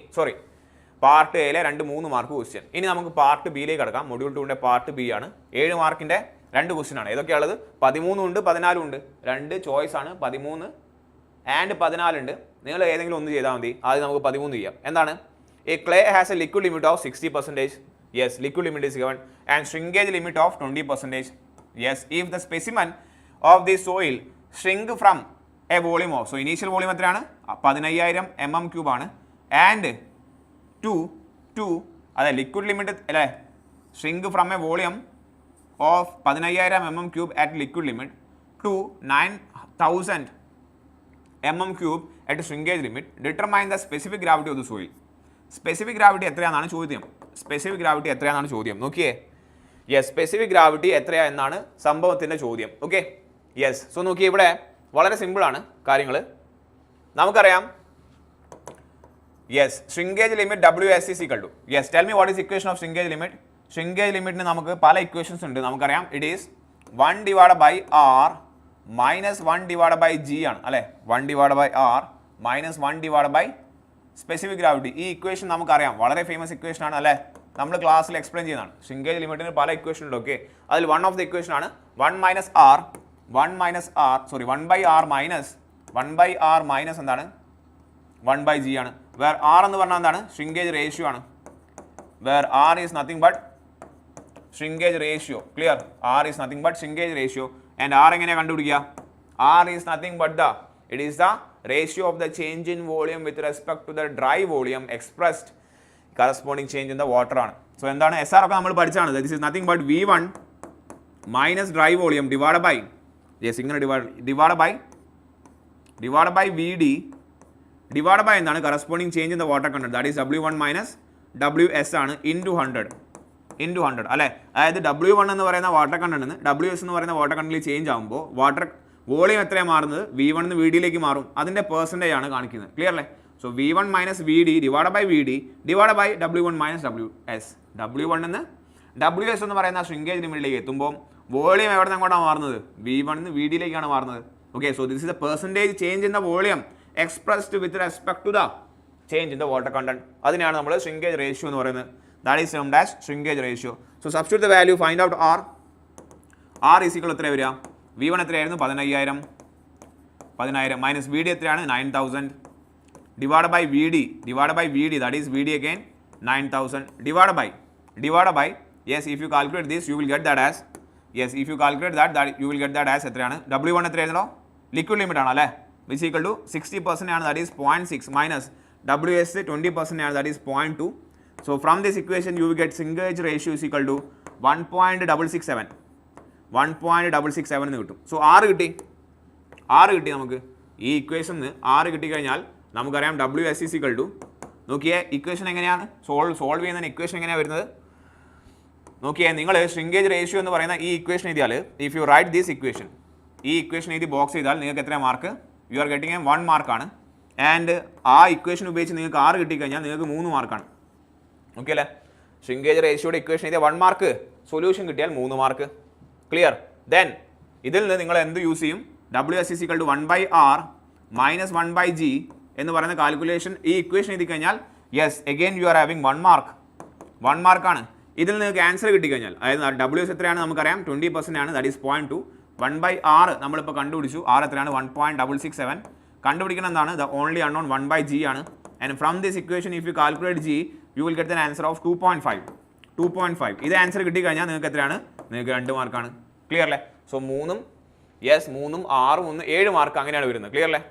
പാർട്ട് എയിലെ 2-3 മാർക്ക് ക്വസ്റ്റ്യൻ. ഇനി നമുക്ക് പാർട്ട് ബിയിലേക്ക് കിടക്കാം. മൊഡ്യൂൾ 2ന്റെ പാർട്ട് ബി ആണ്. 7 മാർക്കിന്റെ 2 ക്വസ്റ്റ്യൻ ആണ്. ഏതൊക്കെയാണുള്ളത്, 13 ഉണ്ട്, 14 ഉണ്ട്. 2 ചോയ്സ് ആണ്, 13 ആൻഡ് 14 ഉണ്ട്. നിങ്ങൾ ഏതെങ്കിലും ഒന്ന് ചെയ്താൽ മതി. ആദ്യം നമുക്ക് 13 ചെയ്യാം. എന്താണ്, A clay has A liquid limit of 60%. Yes, liquid limit is given and shrinkage limit of 20%. Yes, if the specimen of the soil shrink from a volume of, so initial volume എത്രയാണ്, 15000 mm³ ആണ്, ആൻഡ് ടു അതെ ലിക്വിഡ് ലിമിറ്റ് അല്ലേ, shrink from a volume of 15000 mm³ at liquid limit to 9000 mm³ at shrinkage limit. Determine the specific gravity of the soil. Specific gravity എത്രയാണെന്നാണ് ചോദ്യം. നോക്കിയേ. യെസ്, സ്പെസിഫിക് ഗ്രാവിറ്റി എത്രയാ എന്നാണ് സംഭവത്തിൻ്റെ ചോദ്യം. Okay yes. സോ നോക്കിയേ, ഇവിടെ വളരെ സിമ്പിളാണ് കാര്യങ്ങൾ. നമുക്കറിയാം. Yes, shrinkage limit WS is equal to, yes tell me what is equation of shrinkage limit. shrinkage ലിമിറ്റിന് നമുക്ക് പല ഇക്വേഷൻസ് ഉണ്ട്. നമുക്കറിയാം it is 1/r minus 1/g ആണ് അല്ലേ. 1/r minus 1/ specific gravity. ഈ ഇക്വേഷൻ നമുക്കറിയാം, വളരെ ഫേമസ് ഇക്വേഷൻ ആണ് അല്ലേ. നമ്മൾ ക്ലാസ്സിൽ എക്സ്പ്ലെയിൻ ചെയ്യുന്നതാണ്. shrinkage ലിമിറ്റിന് പല ഇക്വേഷൻ ഉണ്ട്. ഓക്കെ, അതിൽ വൺ ഓഫ് ദ ഇക്വേഷൻ ആണ് 1/r മൈനസ് എന്താണ്, 1/g ആണ്. വേർ r എന്ന് പറഞ്ഞാൽ എന്താണ്, shrinkage റേഷ്യോ ആണ്. Where r is nothing but shrinkage ratio. Clear. r is nothing but shrinkage ratio. And r എങ്ങനെയാണ് കണ്ടുപിടിക്കുക, r is nothing but it is the ratio of the change in volume with respect to the dry volume expressed corresponding change in the water ആണ്. സോ എന്താണ്, SR ഒക്കെ നമ്മൾ പഠിച്ചാണ്. This is nothing but V1 minus dry volume divide by, yes ഇങ്ങനെ divide by VD divide by എന്താണ്, corresponding change in the water content, that is W1 minus WS ആണ് ഇൻറ്റു 100 അല്ലേ. അതായത് W1 എന്ന് പറയുന്ന വാട്ടർ കണ്ടന്റ് WS എന്ന് പറയുന്ന വാട്ടർ കണ്ടന്റിൽ ചേഞ്ച് ആകുമ്പോൾ വാട്ടർ വോളിയം എത്രയാണ് മാറുന്നത്, V1 നിന്ന് VD മാറും. അതിൻ്റെ പെർസെൻറ്റേജ് ആണ് കാണിക്കുന്നത്. ക്ലിയർ അല്ലേ. So V1 minus VD divide by VD divide by W1 minus WS. W1 നിന്ന് WS എന്ന് പറയുന്ന shrinkage ലിമിറ്റിലേക്ക് എത്തുമ്പോൾ വോളിയം എവിടെ നിന്ന് അങ്ങോട്ടാണ് മാറുന്നത്, V1 നിന്ന് VD മാറുന്നത്. Okay, so this is the percentage change in the volume expressed with respect to the change in the water content. അതിനെയാണ് നമ്മൾ shrinkage ratio എന്ന് പറയുന്നത്. That is termed as shrinkage ratio. So substitute the value, find out R is equal എത്ര വരിക, V1 എത്രയായിരുന്നു, 15000 മൈനസ് VD എത്രയാണ്, 9000 divide by VD that is VD again 9000 divide by yes if you calculate this you will get that as, yes if you calculate that you will get that as എത്രയാണ്, W1 എത്രയായിരുന്നല്ലോ, ലിക്വിഡ് ലിമിറ്റ് ആണ് അല്ലേ, വിച്ച് ഈക്വൽ ടു 60% ആണ്, ദാറ്റ് ഈസ് 0.6 മൈനസ് WS 20% ആണ്, that is 0.2. So from this equation you will get shrinkage ratio is equal to 1.667. 1.667 എന്ന് കിട്ടും. സോ 6 കിട്ടി നമുക്ക് ഈ ഇക്വേഷന് 6 കിട്ടിക്കഴിഞ്ഞാൽ നമുക്കറിയാം WS is equal to നോക്കിയേ ഇക്വേഷൻ എങ്ങനെയാണ് സോൾവ് ചെയ്യുന്ന ഇക്വേഷൻ എങ്ങനെയാണ് വരുന്നത് നോക്കിയേ നിങ്ങൾ shrinkage ratio എന്ന് പറയുന്ന ഈ ഇക്വേഷൻ എഴുതിയാൽ if you write this equation ഈ ഇക്വേഷൻ എഴുതി ബോക്സ് ചെയ്താൽ നിങ്ങൾക്ക് എത്ര മാർക്ക് യു ആർ ഗെറ്റിംഗ് 1 മാർക്കാണ് ആൻഡ് ആ ഇക്വേഷൻ ഉപയോഗിച്ച് നിങ്ങൾക്ക് 6 കിട്ടിക്കഴിഞ്ഞാൽ നിങ്ങൾക്ക് 3 മാർക്കാണ് ഓക്കെ അല്ലേ shrinkage ratioയുടെ ഇക്വേഷൻ എഴുതിയാൽ 1 മാർക്ക് സൊല്യൂഷൻ കിട്ടിയാൽ 3 മാർക്ക് ക്ലിയർ ദെൻ ഇതിൽ നിന്ന് നിങ്ങൾ എന്ത് യൂസ് ചെയ്യും WS is equal to 1/R minus 1/G എന്ന് പറയുന്ന കാൽക്കുലേഷൻ ഈ ഇക്വേഷൻ എഴുതി കഴിഞ്ഞാൽ yes again you are having 1 മാർക്കാണ് ഇതിൽ നിങ്ങൾക്ക് ആൻസർ കിട്ടിക്കഴിഞ്ഞാൽ അതായത് WS എത്രയാണ് നമുക്കറിയാം 20% ആണ് ദാറ്റ് ഈസ് 0.2 1/R നമ്മളിപ്പോൾ കണ്ടുപിടിച്ചു R എത്രയാണ് 1.667 കണ്ടുപിടിക്കണം എന്താണ് ദ ഓൺലി അൺനോൺ 1/G ആണ് and from this equation if you calculate G you will get then answer of 2.5 ഇത് ആൻസർ കിട്ടിക്കഴിഞ്ഞാൽ നിങ്ങൾക്ക് എത്രയാണ് നിങ്ങൾക്ക് 2 മാർക്കാണ് ക്ലിയർ അല്ലേ സോ 3ഉം യെസ് 3ഉം 6ഉം 1 7 മാർക്ക് അങ്ങനെയാണ് വരുന്നത് ക്ലിയർ അല്ലേ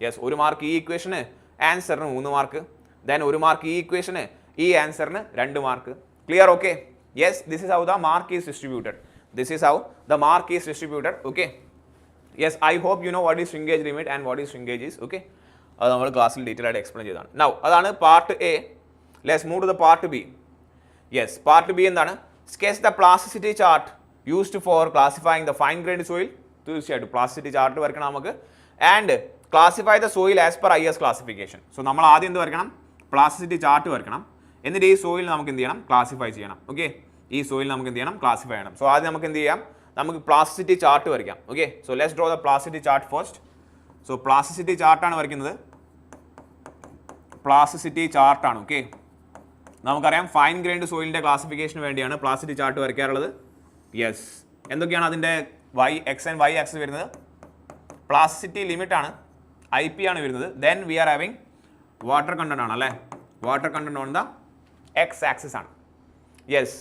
യെസ് 1 മാർക്ക് ഈ ഇക്വേഷന് ആൻസറിന് 3 മാർക്ക് ദെൻ 1 മാർക്ക് ഈ ഇക്വേഷന് ഈ ആൻസറിന് 2 mark clear okay yes this is how the mark is distributed okay yes I hope you know what is shrinkage limit and what is shrinkage is okay അത് നമ്മൾ ക്ലാസ്സിൽ ഡീറ്റെയിൽ ആയിട്ട് എക്സ്പ്ലെയിൻ ചെയ്തതാണ് നൗ അതാണ് part A let's move to the part B yes part B എന്താണ് sketch the plasticity chart used for classifying the fine grained soil തീർച്ചയായിട്ടും പ്ലാസ്റ്റിസിറ്റി ചാർട്ട് വരയ്ക്കണം നമുക്ക് and classify the soil as per IS classification so നമ്മൾ ആദ്യം എന്ത് വരയ്ക്കണം പ്ലാസ്റ്റിസിറ്റി ചാർട്ട് വരയ്ക്കണം എന്നിട്ട് ഈ സോയിൽ നമുക്ക് എന്ത് ചെയ്യണം ക്ലാസിഫൈ ചെയ്യണം ഓക്കെ ഈ സോയിൽ നമുക്ക് എന്ത് ചെയ്യണം ക്ലാസിഫൈ ചെയ്യണം സോ ആദ്യം നമുക്ക് എന്ത് ചെയ്യാം നമുക്ക് പ്ലാസ്റ്റിസിറ്റി ചാർട്ട് വരയ്ക്കാം okay so let's draw the plasticity chart first so plasticity ചാർട്ടാണ് വരയ്ക്കുന്നത് പ്ലാസ്റ്റിസിറ്റി ചാർട്ടാണ് ഓക്കെ നമുക്കറിയാം ഫൈൻ ഗ്രൈൻഡ് സോയിലിൻ്റെ ക്ലാസിഫിക്കേഷന് വേണ്ടിയാണ് പ്ലാസ്റ്റിസിറ്റി ചാർട്ട് വരയ്ക്കാറുള്ളത് യെസ് എന്തൊക്കെയാണ് അതിൻ്റെ എക്സ് ആൻഡ് വൈ ആക്സിസ് വരുന്നത് പ്ലാസ്റ്റിസിറ്റി ലിമിറ്റ് ആണ് IP ആണ് വരുന്നത് then we are having water content ആണ് അല്ലേ water content on the X axis ആണ് യെസ്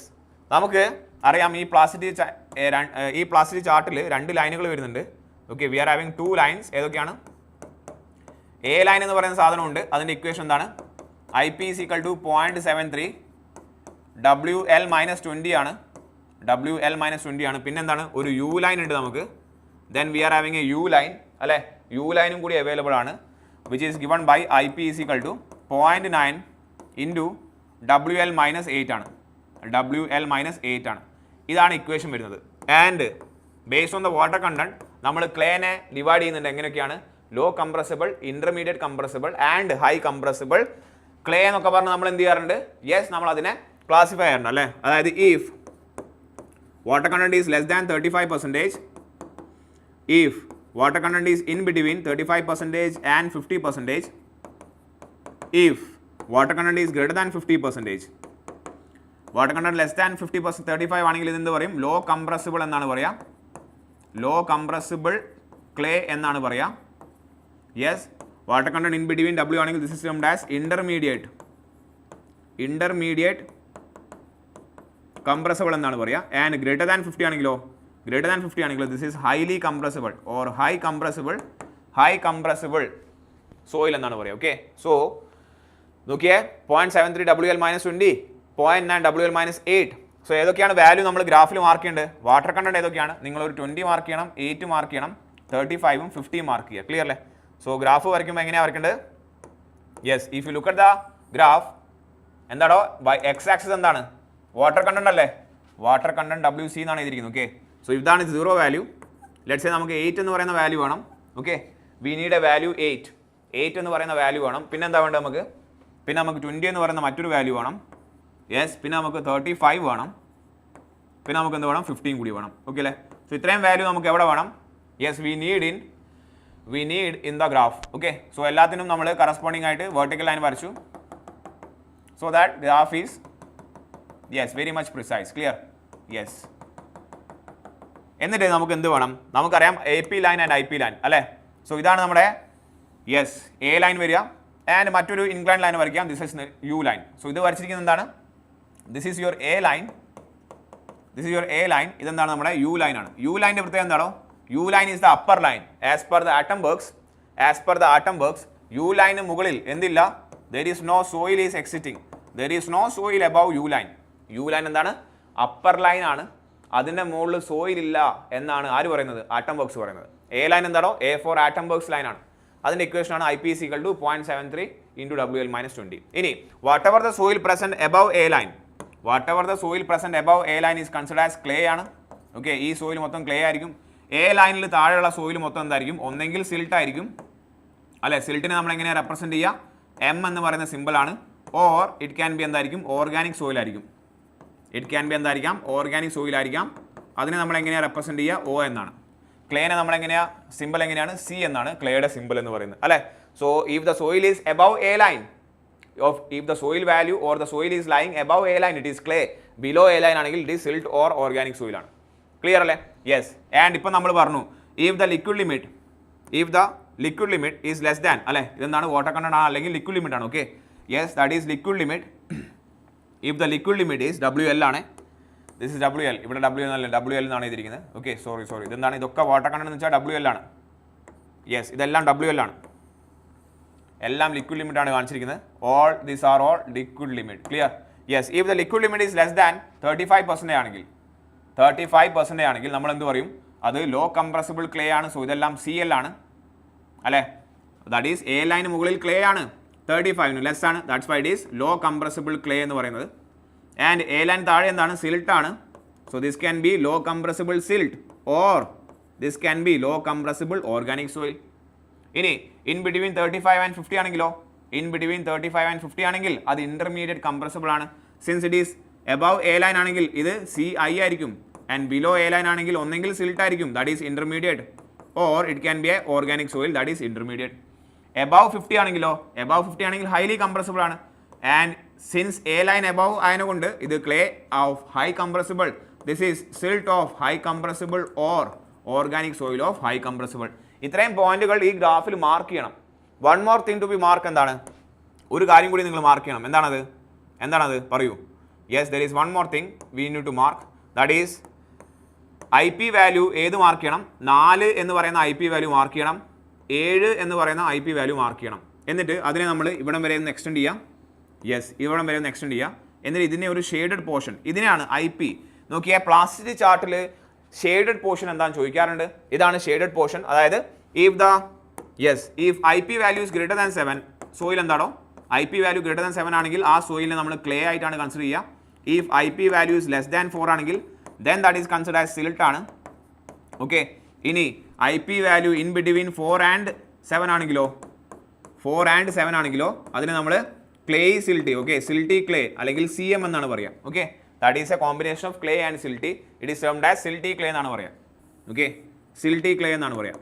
നമുക്ക് അറിയാം ഈ പ്ലാസ്റ്റിസിറ്റി ചാർട്ടിൽ 2 ലൈനുകൾ വരുന്നുണ്ട് okay V are having 2 lines ഏതൊക്കെയാണ് എ ലൈൻ എന്ന് പറയുന്ന സാധനമുണ്ട് അതിൻ്റെ ഇക്വേഷൻ എന്താണ് IP is equal to 0.73 WL minus 20 ആണ് WL minus 20 ആണ് പിന്നെന്താണ് ഒരു U ലൈൻ ഉണ്ട് നമുക്ക് then we are having a U line അല്ലേ U ലൈനും കൂടി അവൈലബിൾ ആണ് which is given by IP is equal to 0.9 into WL minus 8 ആണ് WL minus 8 ആണ് ഇതാണ് ഇക്വേഷൻ വരുന്നത് and based on the water content നമ്മൾ ക്ലേനെ ഡിവൈഡ് ചെയ്യുന്നുണ്ട് എങ്ങനെയൊക്കെയാണ് low compressible intermediate compressible and high compressible clay എന്നൊക്കെ പറഞ്ഞ് നമ്മൾ എന്ത് ചെയ്യാറുണ്ട് യെസ് നമ്മൾ അതിനെ ക്ലാസിഫൈ ചെയ്യാറുണ്ട് അല്ലേ അതായത് if water content is less than 35% if water content is in between 35% and 50% if water content is greater than 50% water content less than 50% 35 ആണെങ്കിൽ ഇതെന്ത് പറയും ലോ കംപ്രസിബിൾ എന്നാണ് പറയുക ലോ കംപ്രസിബിൾ ക്ലേ എന്നാണ് പറയുക yes water content in between W ആണെങ്കിൽ this is termed as intermediate compressible എന്നാണ് പറയുക ആൻഡ് ഗ്രേറ്റർ ദാൻ 50 ആണെങ്കിലോ this is highly compressible or high compressible soil എന്നാണ് പറയുക ഓക്കെ സോ നോക്കിയേ 0.73 WL minus 20 0.9 WL minus 8 so ഏതൊക്കെയാണ് വാല്യൂ നമ്മൾ ഗ്രാഫിൽ മാർക്ക് ചെയ്യേണ്ടത് വാട്ടർ കണ്ടന്റ് ഏതൊക്കെയാണ് നിങ്ങളൊരു 20 മാർക്ക് ചെയ്യണം 8 മാർക്ക് ചെയ്യണം 35ഉം 50 മാർക്ക് ചെയ്യുക ക്ലിയർ അല്ലേ സോ ഗ്രാഫ് വരയ്ക്കുമ്പോൾ എങ്ങനെയാണ് വരയ്ക്കേണ്ടത് yes if you look at the graph എന്താണോ എക്സ് ആക്സിസ് എന്താണ് വാട്ടർ കണ്ടന്റ് അല്ലേ വാട്ടർ കണ്ടന്റ് WC എന്നാണ് എഴുതിയിരിക്കുന്നത് ഓക്കെ സോ ഇതാണ് 0 വാല്യൂ ലെറ്റ്സ് സേ നമുക്ക് 8 എന്ന് പറയുന്ന വാല്യൂ വേണം okay we need A value 8 എന്ന് പറയുന്ന വാല്യൂ വേണം പിന്നെ എന്താ വേണ്ടത് നമുക്ക് 20 എന്ന് പറയുന്ന മറ്റൊരു വാല്യൂ വേണം യെസ് പിന്നെ നമുക്ക് 35 വേണം പിന്നെ നമുക്ക് എന്ത് വേണം 15 കൂടി വേണം ഓക്കെ അല്ലേ സോ ഇത്രയും വാല്യൂ നമുക്ക് എവിടെ വേണം yes we need in the graph okay so എല്ലാത്തിനും നമ്മൾ കറസ്പോണ്ടിങ് ആയിട്ട് വെർട്ടിക്കൽ ലൈൻ വരച്ചു so that graph is yes very much precise clear yes എന്നിട്ട് നമുക്ക് എന്ത് വേണം നമുക്കറിയാം AP line and IP line അല്ലേ സോ ഇതാണ് നമ്മുടെ യെസ് എ ലൈൻ വരിക ആൻഡ് മറ്റൊരു ഇൻക്ലൈൻ ലൈൻ വരയ്ക്കാം this is U line so ഇത് വരച്ചിരിക്കുന്നത് എന്താണ് this is your A line ഇതെന്താണ് നമ്മുടെ U ലൈൻ ആണ് U ലൈൻ്റെ പ്രത്യേകത എന്താണോ U line is the upper line as per the atom works U line മുകളിൽ എന്തില്ല there is no soil is exiting there is no soil above U line. U line എന്താണ്? അപ്പർ ലൈൻ ആണ്. അതിൻ്റെ മുകളിൽ സോയിൽ ഇല്ല എന്നാണ് ആര് പറയുന്നത്? ആറ്റം വർക്ക്സ് പറയുന്നത്. എ ലൈൻ എന്താണോ? A for Atterberg's line ആണ്. അതിൻ്റെ ഇക്വേഷൻ ആണ് I P is equal to 0.73 into WL - 20. ഇനി whatever the soil present above A line, whatever the soil present above A line is consider as clay ആണ്. ഓക്കെ, ഈ സോയിൽ മൊത്തം ക്ലേ ആയിരിക്കും. എ ലൈനിൽ താഴെയുള്ള സോയിൽ മൊത്തം എന്തായിരിക്കും? ഒന്നെങ്കിൽ സിൽട്ട് ആയിരിക്കും, അല്ലെ? സിൽട്ടിനെ നമ്മൾ എങ്ങനെയാണ് റെപ്രസെൻറ്റ് ചെയ്യുക? എം എന്ന് പറയുന്ന സിമ്പിൾ ആണ്. ഓർ ഇറ്റ് ക്യാൻ ബി എന്തായിരിക്കും? ഓർഗാനിക് സോയിൽ ആയിരിക്കും. ഇറ്റ് ക്യാൻ ബി എന്തായിരിക്കാം? ഓർഗാനിക് സോയിൽ ആയിരിക്കാം. അതിനെ നമ്മൾ എങ്ങനെയാണ് റെപ്രസെൻറ്റ് ചെയ്യുക? ഒ എന്നാണ്. ക്ലേനെ നമ്മൾ എങ്ങനെയാണ് സിമ്പിൾ എങ്ങനെയാണ്? സി എന്നാണ് ക്ലേയുടെ സിമ്പിൾ എന്ന് പറയുന്നത്, അല്ലേ? So if the soil is above A line, if the soil value or the soil is lying above A line it is clay, below A line ആണെങ്കിൽ it is silt or organic soil ആണ്. ക്ലിയർ അല്ലേ? യെസ്. ആൻഡ് ഇപ്പം നമ്മൾ പറഞ്ഞു if the liquid limit is less than, അല്ലേ? ഇതെന്താണ്? വാട്ടർ കണ്ടന്റ് ആണ് അല്ലെങ്കിൽ ലിക്വിഡ് ലിമിറ്റ് ആണ്. Okay, yes, that is liquid limit. If the liquid limit is WL ആണ്. This is WL. ഇവിടെ WL എന്നാണ് എഴുതിയിരിക്കുന്നത്. ഓക്കെ, സോറി ഇതെന്താണ്? ഇതൊക്കെ വാട്ടർ കണ്ടന്റ് എന്ന് വെച്ചാൽ WL ആണ്. യെസ്, ഇതെല്ലാം WL ആണ്. എല്ലാം ലിക്വിഡ് ലിമിറ്റ് ആണ് കാണിച്ചിരിക്കുന്നത്. All these are all liquid limit. Clear? Yes. If the liquid limit is less than 35% ആണെങ്കിൽ, 35% ആണെങ്കിൽ നമ്മൾ എന്ത് പറയും? അത് ലോ കംപ്രസിബിൾ ക്ലേ ആണ്. സോ ഇതെല്ലാം CL ആണ്, അല്ലേ? ദാറ്റ് ഈസ് എ ലൈന് മുകളിൽ ക്ലേ ആണ്, 35 ലെസ് ആണ്. That's why it is low compressible clay എന്ന് പറയുന്നത്. ആൻഡ് എ ലൈൻ താഴെ എന്താണ്? സിൽട്ട് ആണ്. So this can be low compressible silt or this can be low compressible organic soil. ഇനി ഇൻ ബിറ്റ്വീൻ 35 ആൻഡ് 50 ആണെങ്കിലോ? ഇൻ ബിറ്റ്വീൻ 35 ആൻഡ് 50 ആണെങ്കിൽ അത് ഇന്റർമീഡിയറ്റ് കംപ്രസിബിൾ ആണ്. Since it is above A line ആണെങ്കിൽ ഇത് CI ആയിരിക്കും. ആൻഡ് ബിലോ എ ലൈൻ ആണെങ്കിൽ ഒന്നെങ്കിൽ സിൽട്ട് ആയിരിക്കും, that is intermediate, or it can be a organic soil, that is intermediate. Above 50 ആണെങ്കിലോ? എബവ് 50 ആണെങ്കിൽ ഹൈലി കംപ്രസിബിൾ ആണ്. And since A line above ആയതുകൊണ്ട് ഇത് clay of high compressible, this is silt of high compressible or organic soil of high compressible. ഇത്രയും പോയിന്റുകൾ ഈ ഗ്രാഫിൽ മാർക്ക് ചെയ്യണം. One more thing to be mark. എന്താണ്? ഒരു കാര്യം കൂടി നിങ്ങൾ മാർക്ക് ചെയ്യണം. എന്താണത്? പറയൂ. Yes, there is one more thing we need to mark. That is IP value. ഏത് മാർക്ക് ചെയ്യണം? 4 എന്ന് പറയുന്ന IP വാല്യൂ മാർക്ക് ചെയ്യണം. 7 എന്ന് പറയുന്ന IP വാല്യൂ മാർക്ക് ചെയ്യണം. എന്നിട്ട് അതിനെ നമ്മൾ ഇവിടം വരെ ഒന്ന് എക്സ്റ്റെൻഡ് ചെയ്യാം. യെസ്, ഇവിടം വരെ ഒന്ന് എക്സ്റ്റെൻഡ് ചെയ്യാം. എന്നിട്ട് ഇതിനെ ഒരു ഷെയ്ഡഡ് പോർഷൻ, ഇതിനെയാണ് IP. നോക്കിയാൽ പ്ലാസ്റ്റിക് ചാർട്ടിൽ ഷെയ്ഡഡ് പോർഷൻ എന്താണെന്ന് ചോദിക്കാറുണ്ട്. ഇതാണ് ഷെയ്ഡഡ് പോർഷൻ. അതായത് if IP value is greater than 7, soil എന്താണോ IP വാല്യൂ ഗ്രേറ്റർ ദാൻ 7 ആണെങ്കിൽ ആ സോയിലിനെ നമ്മൾ ക്ലേ ആയിട്ടാണ് കൺസിഡർ ചെയ്യുക. If IP value is less than 4 ആണെങ്കിൽ then that is considered as silt ആണ്. ഓക്കെ, ഇനി IP value in between 4 and 7 ആണെങ്കിലോ? 4 ആൻഡ് 7 ആണെങ്കിലോ അതിന് നമ്മൾ clay silty, okay, silty clay അല്ലെങ്കിൽ CM എന്നാണ് പറയുക. Okay, that is a combination of clay and silty. It is termed as silty clay എന്നാണ് പറയുക. ഓക്കെ, സിൽട്ടി ക്ലേ എന്നാണ് പറയുക.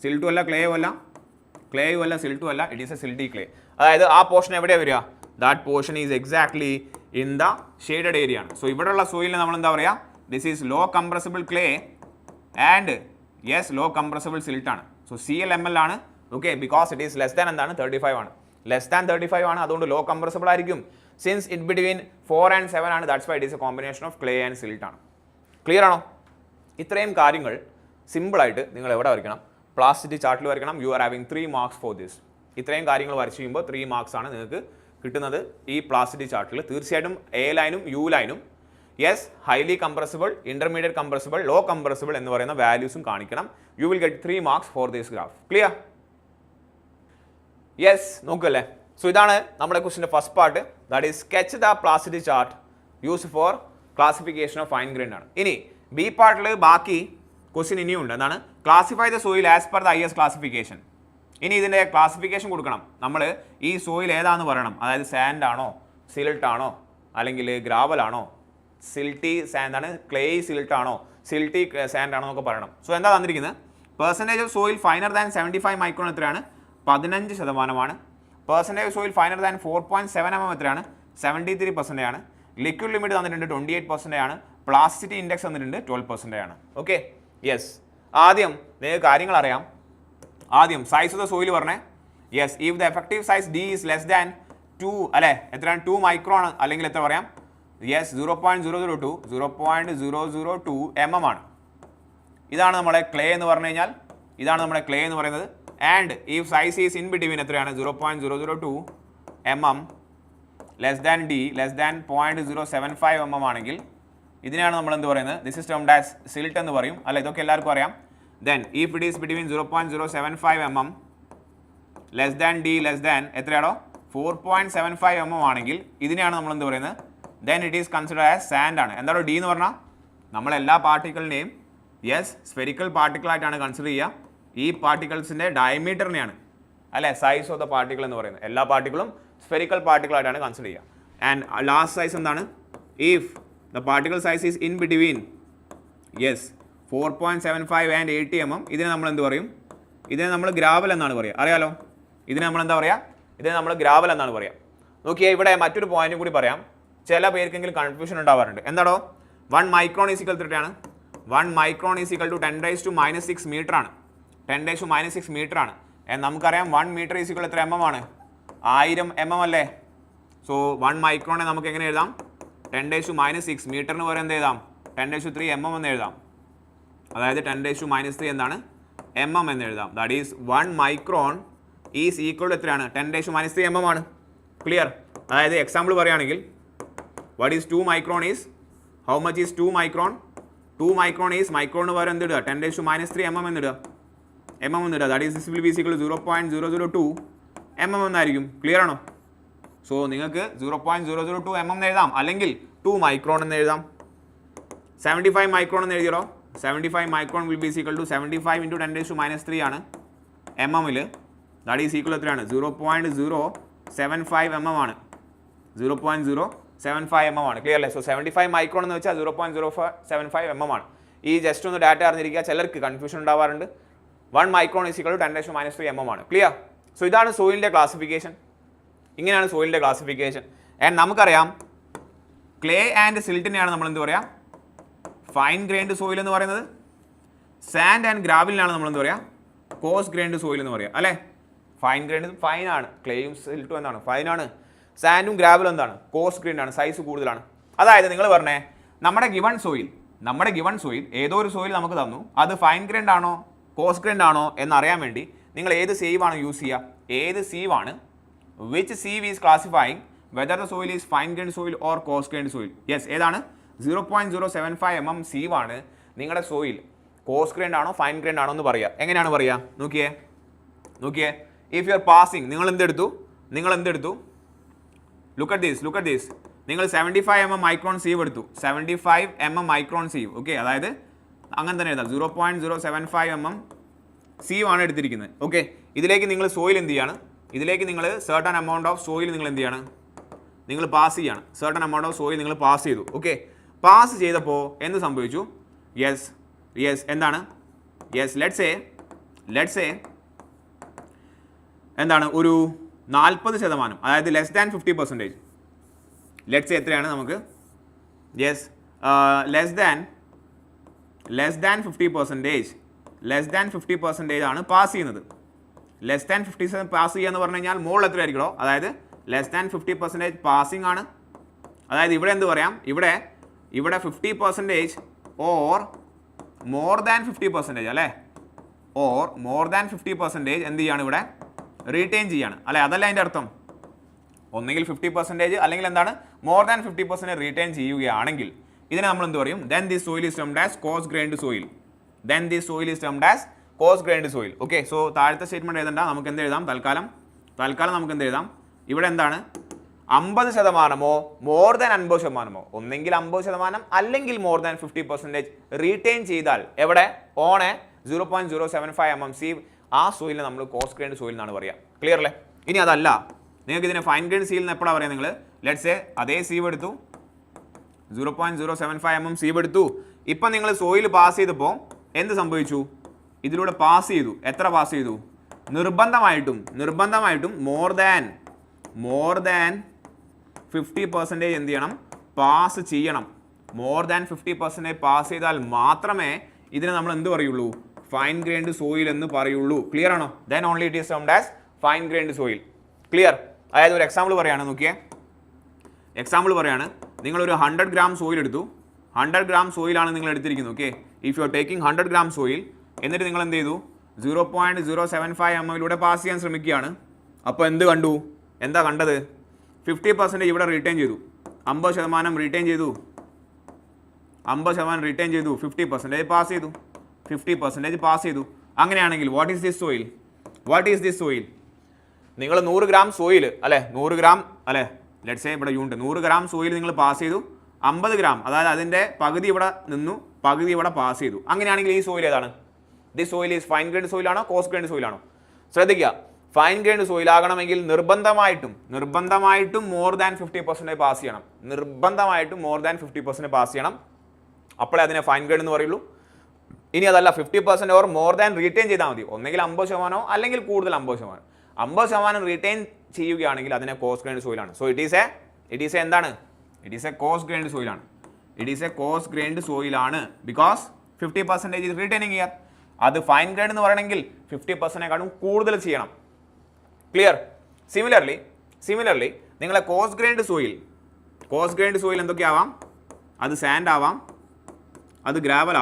സിൽട്ടും അല്ല, ക്ലേയും അല്ല, സിൽട്ടും അല്ല, it is a silty clay. അതായത് ആ പോർഷൻ എവിടെയാണ് വരിക? That portion is exactly in the shaded area ആണ്. സോ ഇവിടെയുള്ള സോയിലിനെ നമ്മൾ എന്താ പറയുക? This is low compressible clay and yes low compressible silt ആണ്. സോ CLML ആണ്. Okay, because it is less than എന്താണ്? 35 ആണ്. ലെസ് ദാൻ 35 ആണ്, അതുകൊണ്ട് ലോ കംപ്രസിബിൾ ആയിരിക്കും. സിൻസ് ഇറ്റ് ബിറ്റ്വീൻ 4 ആൻഡ് 7 ആണ്, that's why it is a combination of clay and silt ആണ്. ക്ലിയർ ആണോ? ഇത്രയും കാര്യങ്ങൾ സിമ്പിളായിട്ട് നിങ്ങൾ എവിടെ വരയ്ക്കണം? പ്ലാസ്റ്റിക് ചാർട്ടിൽ വരയ്ക്കണം. You are having 3 marks for this. ഇത്രയും കാര്യങ്ങൾ വരച്ച് കഴിയുമ്പോൾ 3 മാർക്സ് ആണ് നിങ്ങൾക്ക് കിട്ടുന്നത് ഈ പ്ലാസ്റ്റിക് ചാർട്ടിൽ. തീർച്ചയായിട്ടും എ ലൈനും യു ലൈനും yes highly compressible, intermediate compressible, low compressible എന്ന് പറയുന്ന വാല്യൂസും കാണിക്കണം. You will get 3 marks for this graph. Clear? Yes, നോക്കല്ലേ. സോ ഇതാണ് നമ്മുടെ ക്വസ്റ്റിൻ്റെ first part. That is sketch the plastic chart use for classification of fine grained ആണ്. ഇനി ബി പാർട്ടിൽ ബാക്കി ക്വസ്റ്റ്യൻ ഇനിയുണ്ട്. എന്താണ്? Classify the soil as per the IS classification. ഇനി ഇതിൻ്റെ ക്ലാസിഫിക്കേഷൻ കൊടുക്കണം. നമ്മൾ ഈ സോയിൽ ഏതാണെന്ന് പറയണം. അതായത് സാൻഡ് ആണോ, സിൽട്ട് ആണോ, അല്ലെങ്കിൽ ഗ്രാവൽ ആണോ, സിൽട്ടി സാൻഡ് ആണ്, ക്ലേ സിൽട്ട് ആണോ, സിൽട്ടി സാൻഡ് ആണോ എന്നൊക്കെ പറയണം. സോ എന്താ തന്നിരിക്കുന്നത്? Percentage of soil finer than 75 micron എത്രയാണ്? 15%. Percentage of soil finer than 4.7 mm എത്രയാണ്? 73% ആണ്. ലിക്വിഡ് ലിമിറ്റ് തന്നിട്ടുണ്ട് 28% ആണ്. പ്ലാസ്റ്റിറ്റി ഇൻഡെക്സ് തന്നിട്ടുണ്ട് 12% ആണ്. Okay, yes. ആദ്യം നിങ്ങൾക്ക് കാര്യങ്ങൾ അറിയാം. ആദ്യം സൈസ് ഓഫ് ദ സോയിൽ പറഞ്ഞേ. Yes, if the effective size D is less than 2, അല്ലേ? എത്രയാണ്? 2 മൈക്രോൺ അല്ലെങ്കിൽ എത്ര പറയാം? യെസ്, 0.002 mm ആണ്. ഇതാണ് നമ്മുടെ ക്ലേ എന്ന് പറഞ്ഞു കഴിഞ്ഞാൽ, ഇതാണ് നമ്മുടെ ക്ലേ എന്ന് പറയുന്നത്. And if size is in between എത്രയാണ്? 0.002 mm less than D less than 0.075 mm ആണെങ്കിൽ ഇതിനെയാണ് നമ്മൾ എന്ത് പറയുന്നത്, this is termed as silt എന്ന് പറയും അല്ല, ഇതൊക്കെ എല്ലാവർക്കും അറിയാം. Then if it is between 0.075 mm less than D less than എത്രയാണോ 4.75 mm ആണെങ്കിൽ ഇതിനെയാണ് നമ്മൾ എന്ത് പറയുന്നത്, then it is consider as sand ആണ്. എന്താണോ ഡി എന്ന് പറഞ്ഞാൽ നമ്മൾ എല്ലാ പാർട്ടിക്കിളിനെയും യെസ് സ്ഫെറിക്കൽ പാർട്ടിക്കിൾ ആയിട്ടാണ് കൺസിഡർ ചെയ്യുക. ഈ പാർട്ടിക്കിൾസിൻ്റെ ഡയമീറ്ററിനെയാണ് അല്ലെ സൈസ് ഓഫ് ദ പാർട്ടിക്കിൾ എന്ന് പറയുന്നത്. എല്ലാ പാർട്ടിക്കിളും സ്ഫെറിക്കൽ പാർട്ടിക്കിൾ ആയിട്ടാണ് കൺസിഡർ ചെയ്യുക. ആൻഡ് ലാസ്റ്റ് സൈസ് എന്താണ്, if the particle size is in between yes 4.75 and 80 mm ഇതിനെ നമ്മൾ എന്ത് പറയും, ഇതിനെ നമ്മൾ ഗ്രാവൽ എന്നാണ് പറയുക. അറിയാലോ, ഇതിനെ നമ്മൾ എന്താ പറയുക, ഇതിനെ നമ്മൾ ഗ്രാവൽ എന്നാണ് പറയുക. നോക്കിയാൽ ഇവിടെ മറ്റൊരു പോയിന്റും കൂടി പറയാം, ചില പേർക്കെങ്കിലും കൺഫ്യൂഷൻ ഉണ്ടാവാറുണ്ട്. എന്താണോ 1 മൈക്രോൺ ഈസിക്കൽ എത്രയാണ്, 1 മൈക്രോൺ ഈസിക്കൽ ടു 10⁻⁻6 മീറ്റർ ആണ്. 10⁻⁻6 മീറ്റർ ആണ്. നമുക്കറിയാം 1 മീറ്റർ ഈസിക്കൽ എത്ര mm ആണ്, 1000 mm അല്ലേ. സോ 1 മൈക്രോണെ നമുക്ക് എങ്ങനെ എഴുതാം, 10⁻⁻6 മീറ്ററിന് പകരം എന്ത് എഴുതാം, 10⁻³ mm എന്ന് എഴുതാം. അതായത് 10⁻³ എന്താണ് mm എന്ന് എഴുതാം. That is 1 micron is equal എത്രയാണ്, 10⁻³ mm ആണ്. ക്ലിയർ. അതായത് എക്സാമ്പിൾ പറയുകയാണെങ്കിൽ what is 2 micron is, how much is 2 micron, 2 micron is മൈക്രോണിന് പകരം എന്ത് ഇടുക, 10⁻³ mm എന്നിടുക, mm എന്നിടുക. That is this will be equal 0.002 mm എന്നായിരിക്കും. ക്ലിയർ ആണോ? സോ നിങ്ങൾക്ക് 0.002 mm എന്ന് എഴുതാം, അല്ലെങ്കിൽ 2 മൈക്രോൺ എന്ന് എഴുതാം. 75 മൈക്രോൺ എന്ന് എഴുതിയോ, 75 micron will be equal to 75 × 10⁻³ ആണ് mm-ൽ. ദാറ്റ് ഈസ് ഈക്വൽ എത്രയാണ്, 0.075 mm ആണ്. 0.075 mm ആണ്. ക്ലിയർ അല്ലേ? സോ 75 മൈക്രോൺ എന്ന് വെച്ചാൽ 0.075 mm ആണ്. ഈ ജസ്റ്റ് ഒന്ന് ഡാറ്റ അറിഞ്ഞിരിക്കുക, ചിലർക്ക് കൺഫ്യൂഷൻ ഉണ്ടാവാറുണ്ട്. 1 micron is equal to 10⁻³ mm ആണ്. ക്ലിയർ. സോ ഇതാണ് സോയിലിൻ്റെ ക്ലാസിഫിക്കേഷൻ. ഇങ്ങനെയാണ് സോയിലിൻ്റെ ക്ലാസിഫിക്കേഷൻ. ആൻഡ് നമുക്കറിയാം ക്ലേ ആൻഡ് സിൽട്ടിനെയാണ് നമ്മൾ എന്ത് പറയുക, ഫൈൻ ഗ്രെയിൻഡ് സോയിൽ എന്ന് പറയുന്നത്. സാൻഡ് ആൻഡ് ഗ്രാവലിനാണ് നമ്മൾ എന്ത് പറയുക, കോസ് ഗ്രെയിൻഡ് സോയിൽ എന്ന് പറയുക അല്ലേ. ഫൈൻ ഗ്രെയിൻഡ് ഫൈൻ ആണ്, ക്ലേയും സിൽട്ടും എന്താണ് ഫൈൻ ആണ്, സാൻഡും ഗ്രാവലും എന്താണ് കോസ് ഗ്രെയിൻഡ് ആണ്, സൈസ് കൂടുതലാണ്. അതായത് നിങ്ങൾ പറഞ്ഞേ നമ്മുടെ ഗിവൺ സോയിൽ ഏതോ ഒരു സോയിൽ നമുക്ക് തന്നു, അത് ഫൈൻ ഗ്രെയിൻഡ് ആണോ കോസ് ഗ്രെയിൻഡ് ആണോ എന്നറിയാൻ വേണ്ടി നിങ്ങൾ ഏത് സീവ് ആണ് യൂസ് ചെയ്യുക, ഏത് സീവ് ആണ്, which sieve is classifying whether the soil is fine grained soil or coarse grained soil. Yes, ഏതാണ് 0.075 mm സീവ് ആണ് നിങ്ങളുടെ സോയിൽ, കോസ് ഗ്രെയിൻഡ് ആണോ ഫൈൻ ഗ്രെയിൻഡ് ആണോ എന്ന് പറയുക. എങ്ങനെയാണ് പറയുക, നോക്കിയേ ഇഫ് യു ആർ പാസിങ്, നിങ്ങൾ എന്തെടുത്തു, ലുക്ക് അറ്റ് ദിസ്, നിങ്ങൾ 75 mm മൈക്രോൺ സീവ് എടുത്തു, 75 mm മൈക്രോൺ സീവ്. ഓക്കെ, അതായത് അങ്ങനെ തന്നെ എഴുതാം, 0.075 mm സീവ് ആണ് എടുത്തിരിക്കുന്നത്. ഓക്കെ, ഇതിലേക്ക് നിങ്ങൾ സോയിൽ എന്ത് ചെയ്യാണ്, ഇതിലേക്ക് നിങ്ങൾ സർട്ടൺ എമൗണ്ട് ഓഫ് സോയിൽ നിങ്ങൾ എന്ത് ചെയ്യാണ്, നിങ്ങൾ പാസ് ചെയ്യാണ്. സർട്ടൺ എമൗണ്ട് ഓഫ് സോയിൽ നിങ്ങൾ പാസ് ചെയ്തു. ഓക്കെ, പാസ് ചെയ്തപ്പോൾ എന്ത് സംഭവിച്ചു, യെസ് എന്താണ്, യെസ് ലെറ്റ്സ് സേ എന്താണ് ഒരു 40%, അതായത് ലെസ് ദാൻ 50%. ലെറ്റ്സ് സേ എത്രയാണ് നമുക്ക്, യെസ് ലെസ് ദാൻ 50% ആണ് പാസ് ചെയ്യുന്നത്. ലെസ് ദാൻ 50% പാസ് ചെയ്യുക എന്ന് പറഞ്ഞു കഴിഞ്ഞാൽ മോൾ എത്ര ആയിരിക്കണോ, അതായത് ലെസ് ദാൻ 50% പാസിംഗ് ആണ്. അതായത് ഇവിടെ എന്ത് പറയാം, ഇവിടെ 50% ഓർ മോർ ദാൻ 50% അല്ലേ, ഓർ മോർ ദാൻ 50% എന്ത് ചെയ്യാണ്, ഇവിടെ റീറ്റെയിൻ ചെയ്യാണ് അല്ലേ. അതല്ല അതിൻ്റെ അർത്ഥം, ഒന്നെങ്കിൽ 50% അല്ലെങ്കിൽ എന്താണ് മോർ ദാൻ 50% റീറ്റെയിൻ ചെയ്യുകയാണെങ്കിൽ ഇതിനെ നമ്മൾ എന്ത് പറയും, then this soil is termed as coarse grained soil. Okay, so താഴത്തെ സ്റ്റേറ്റ്മെന്റ് എഴുതണ്ട, നമുക്ക് എന്ത് എഴുതാം, തൽക്കാലം നമുക്ക് എന്ത് എഴുതാം, ഇവിടെ എന്താണ് 50%, മോർ ദാൻ 50%, ഒന്നെങ്കിൽ 50% അല്ലെങ്കിൽ മോർ ദാൻ 50% റീറ്റെയിൻ ചെയ്താൽ എവിടെ, ഓൺ എ 0.075 mm സീവ്, ആ സോയിലിനെ നമ്മൾ കോസ് ഗ്രൈൻഡ് സോയിൽ എന്നാണ് പറയുക. ക്ലിയർ അല്ലേ? ഇനി അതല്ല, നിങ്ങൾക്ക് ഇതിനെ ഫൈൻ ഗ്രൈൻഡ് സീൽ എന്ന് എപ്പോഴാണ് പറയുക, നിങ്ങൾ ലെറ്റ്സ് സേ അതേ സീവ് എടുത്തു, 0.075 mm സീവ് എടുത്തു. ഇപ്പം നിങ്ങൾ സോയിൽ പാസ് ചെയ്തപ്പോൾ എന്ത് സംഭവിച്ചു, ഇതിലൂടെ പാസ് ചെയ്തു, എത്ര പാസ് ചെയ്തു, നിർബന്ധമായിട്ടും മോർ ദാൻ 50% എന്ത് ചെയ്യണം, പാസ് ചെയ്യണം. മോർ ദാൻ 50% പാസ് ചെയ്താൽ മാത്രമേ ഇതിനെ നമ്മൾ എന്ത് പറയുള്ളൂ, ഫൈൻ ഗ്രൈൻഡ് സോയിൽ എന്ന് പറയുള്ളൂ. ക്ലിയർ ആണോ? Then only it is termed as fine grained soil. Clear? അതായത് ഒരു എക്സാമ്പിൾ പറയാണ്, നോക്കിയേ, എക്സാമ്പിൾ പറയാണ്, നിങ്ങളൊരു 100 gram സോയിൽ എടുത്തു, 100 gram സോയിലാണ് നിങ്ങൾ എടുത്തിരിക്കുന്നത്. Okay, if you are taking 100 gram soil, എന്നിട്ട് നിങ്ങൾ എന്ത് ചെയ്തു, 0.075 mm പാസ് ചെയ്യാൻ ശ്രമിക്കുകയാണ്. അപ്പോൾ എന്താ കണ്ടത്, 50% ഇവിടെ റീറ്റെയിൻ ചെയ്തു, 50% റീറ്റെയിൻ ചെയ്തു, 50% റീറ്റെയിൻ ചെയ്തു, 50% പാസ് ചെയ്തു, 50% പാസ് ചെയ്തു. അങ്ങനെയാണെങ്കിൽ what is this soil? What is this soil? നിങ്ങൾ 100 ഗ്രാം സോയിൽ അല്ലേ, 100 ഗ്രാം അല്ലേ, ലെറ്റ്സ് സേ ഇവിടെ യൂണിറ്റ് 100 ഗ്രാം സോയിൽ നിങ്ങൾ പാസ് ചെയ്തു, 50 ഗ്രാം അതായത് അതിൻ്റെ പകുതി ഇവിടെ നിന്നു, പകുതി ഇവിടെ പാസ് ചെയ്തു. അങ്ങനെയാണെങ്കിൽ ഈ സോയിൽ ഏതാണ്? This soil is fine grained സോയിലാണോ കോസ് ഗ്രൈൻഡ് സോയിലാണോ? ശ്രദ്ധിക്കുക, ഫൈൻ ഗ്രൈൻഡ് സോയിൽ ആകണമെങ്കിൽ നിർബന്ധമായിട്ടും മോർ ദാൻ 50% പാസ് ചെയ്യണം. നിർബന്ധമായിട്ടും മോർ ദാൻ 50% പാസ് ചെയ്യണം, അപ്പോഴേ അതിനെ ഫൈൻ ഗ്രൈൻഡ് എന്ന് പറയുള്ളൂ. ഇനി അതല്ല 50% ഓർ മോർ ദാൻ റീറ്റെയിൻ ചെയ്താൽ മതി, ഒന്നെങ്കിൽ 50% അല്ലെങ്കിൽ കൂടുതൽ 50%. 50% റീറ്റെയിൻ ചെയ്യുകയാണെങ്കിൽ അതിനെ കോസ് ഗ്രൈൻഡ് സോയിലാണ്. സോ ഇറ്റ് ഈസ് എ എന്താണ്? It is a coarse grained സോയിലാണ്. It is a coarse grained സോയിലാണ് ബിക്കോസ് 50% ഈസ് റീറ്റെയിനിങ് ഹിയർ. അത് ഫൈൻ ഗ്രൈൻഡ് എന്ന് പറയണമെങ്കിൽ 50%നെക്കാളും കൂടുതൽ ചെയ്യണം. ക്ലിയർ? സിമിലർലി നിങ്ങളെ കോസ് ഗ്രൈൻഡ് സോയിൽ എന്തൊക്കെയാവാം? അത് സാൻഡ് ആവാം, അത് ഗ്രാവൽ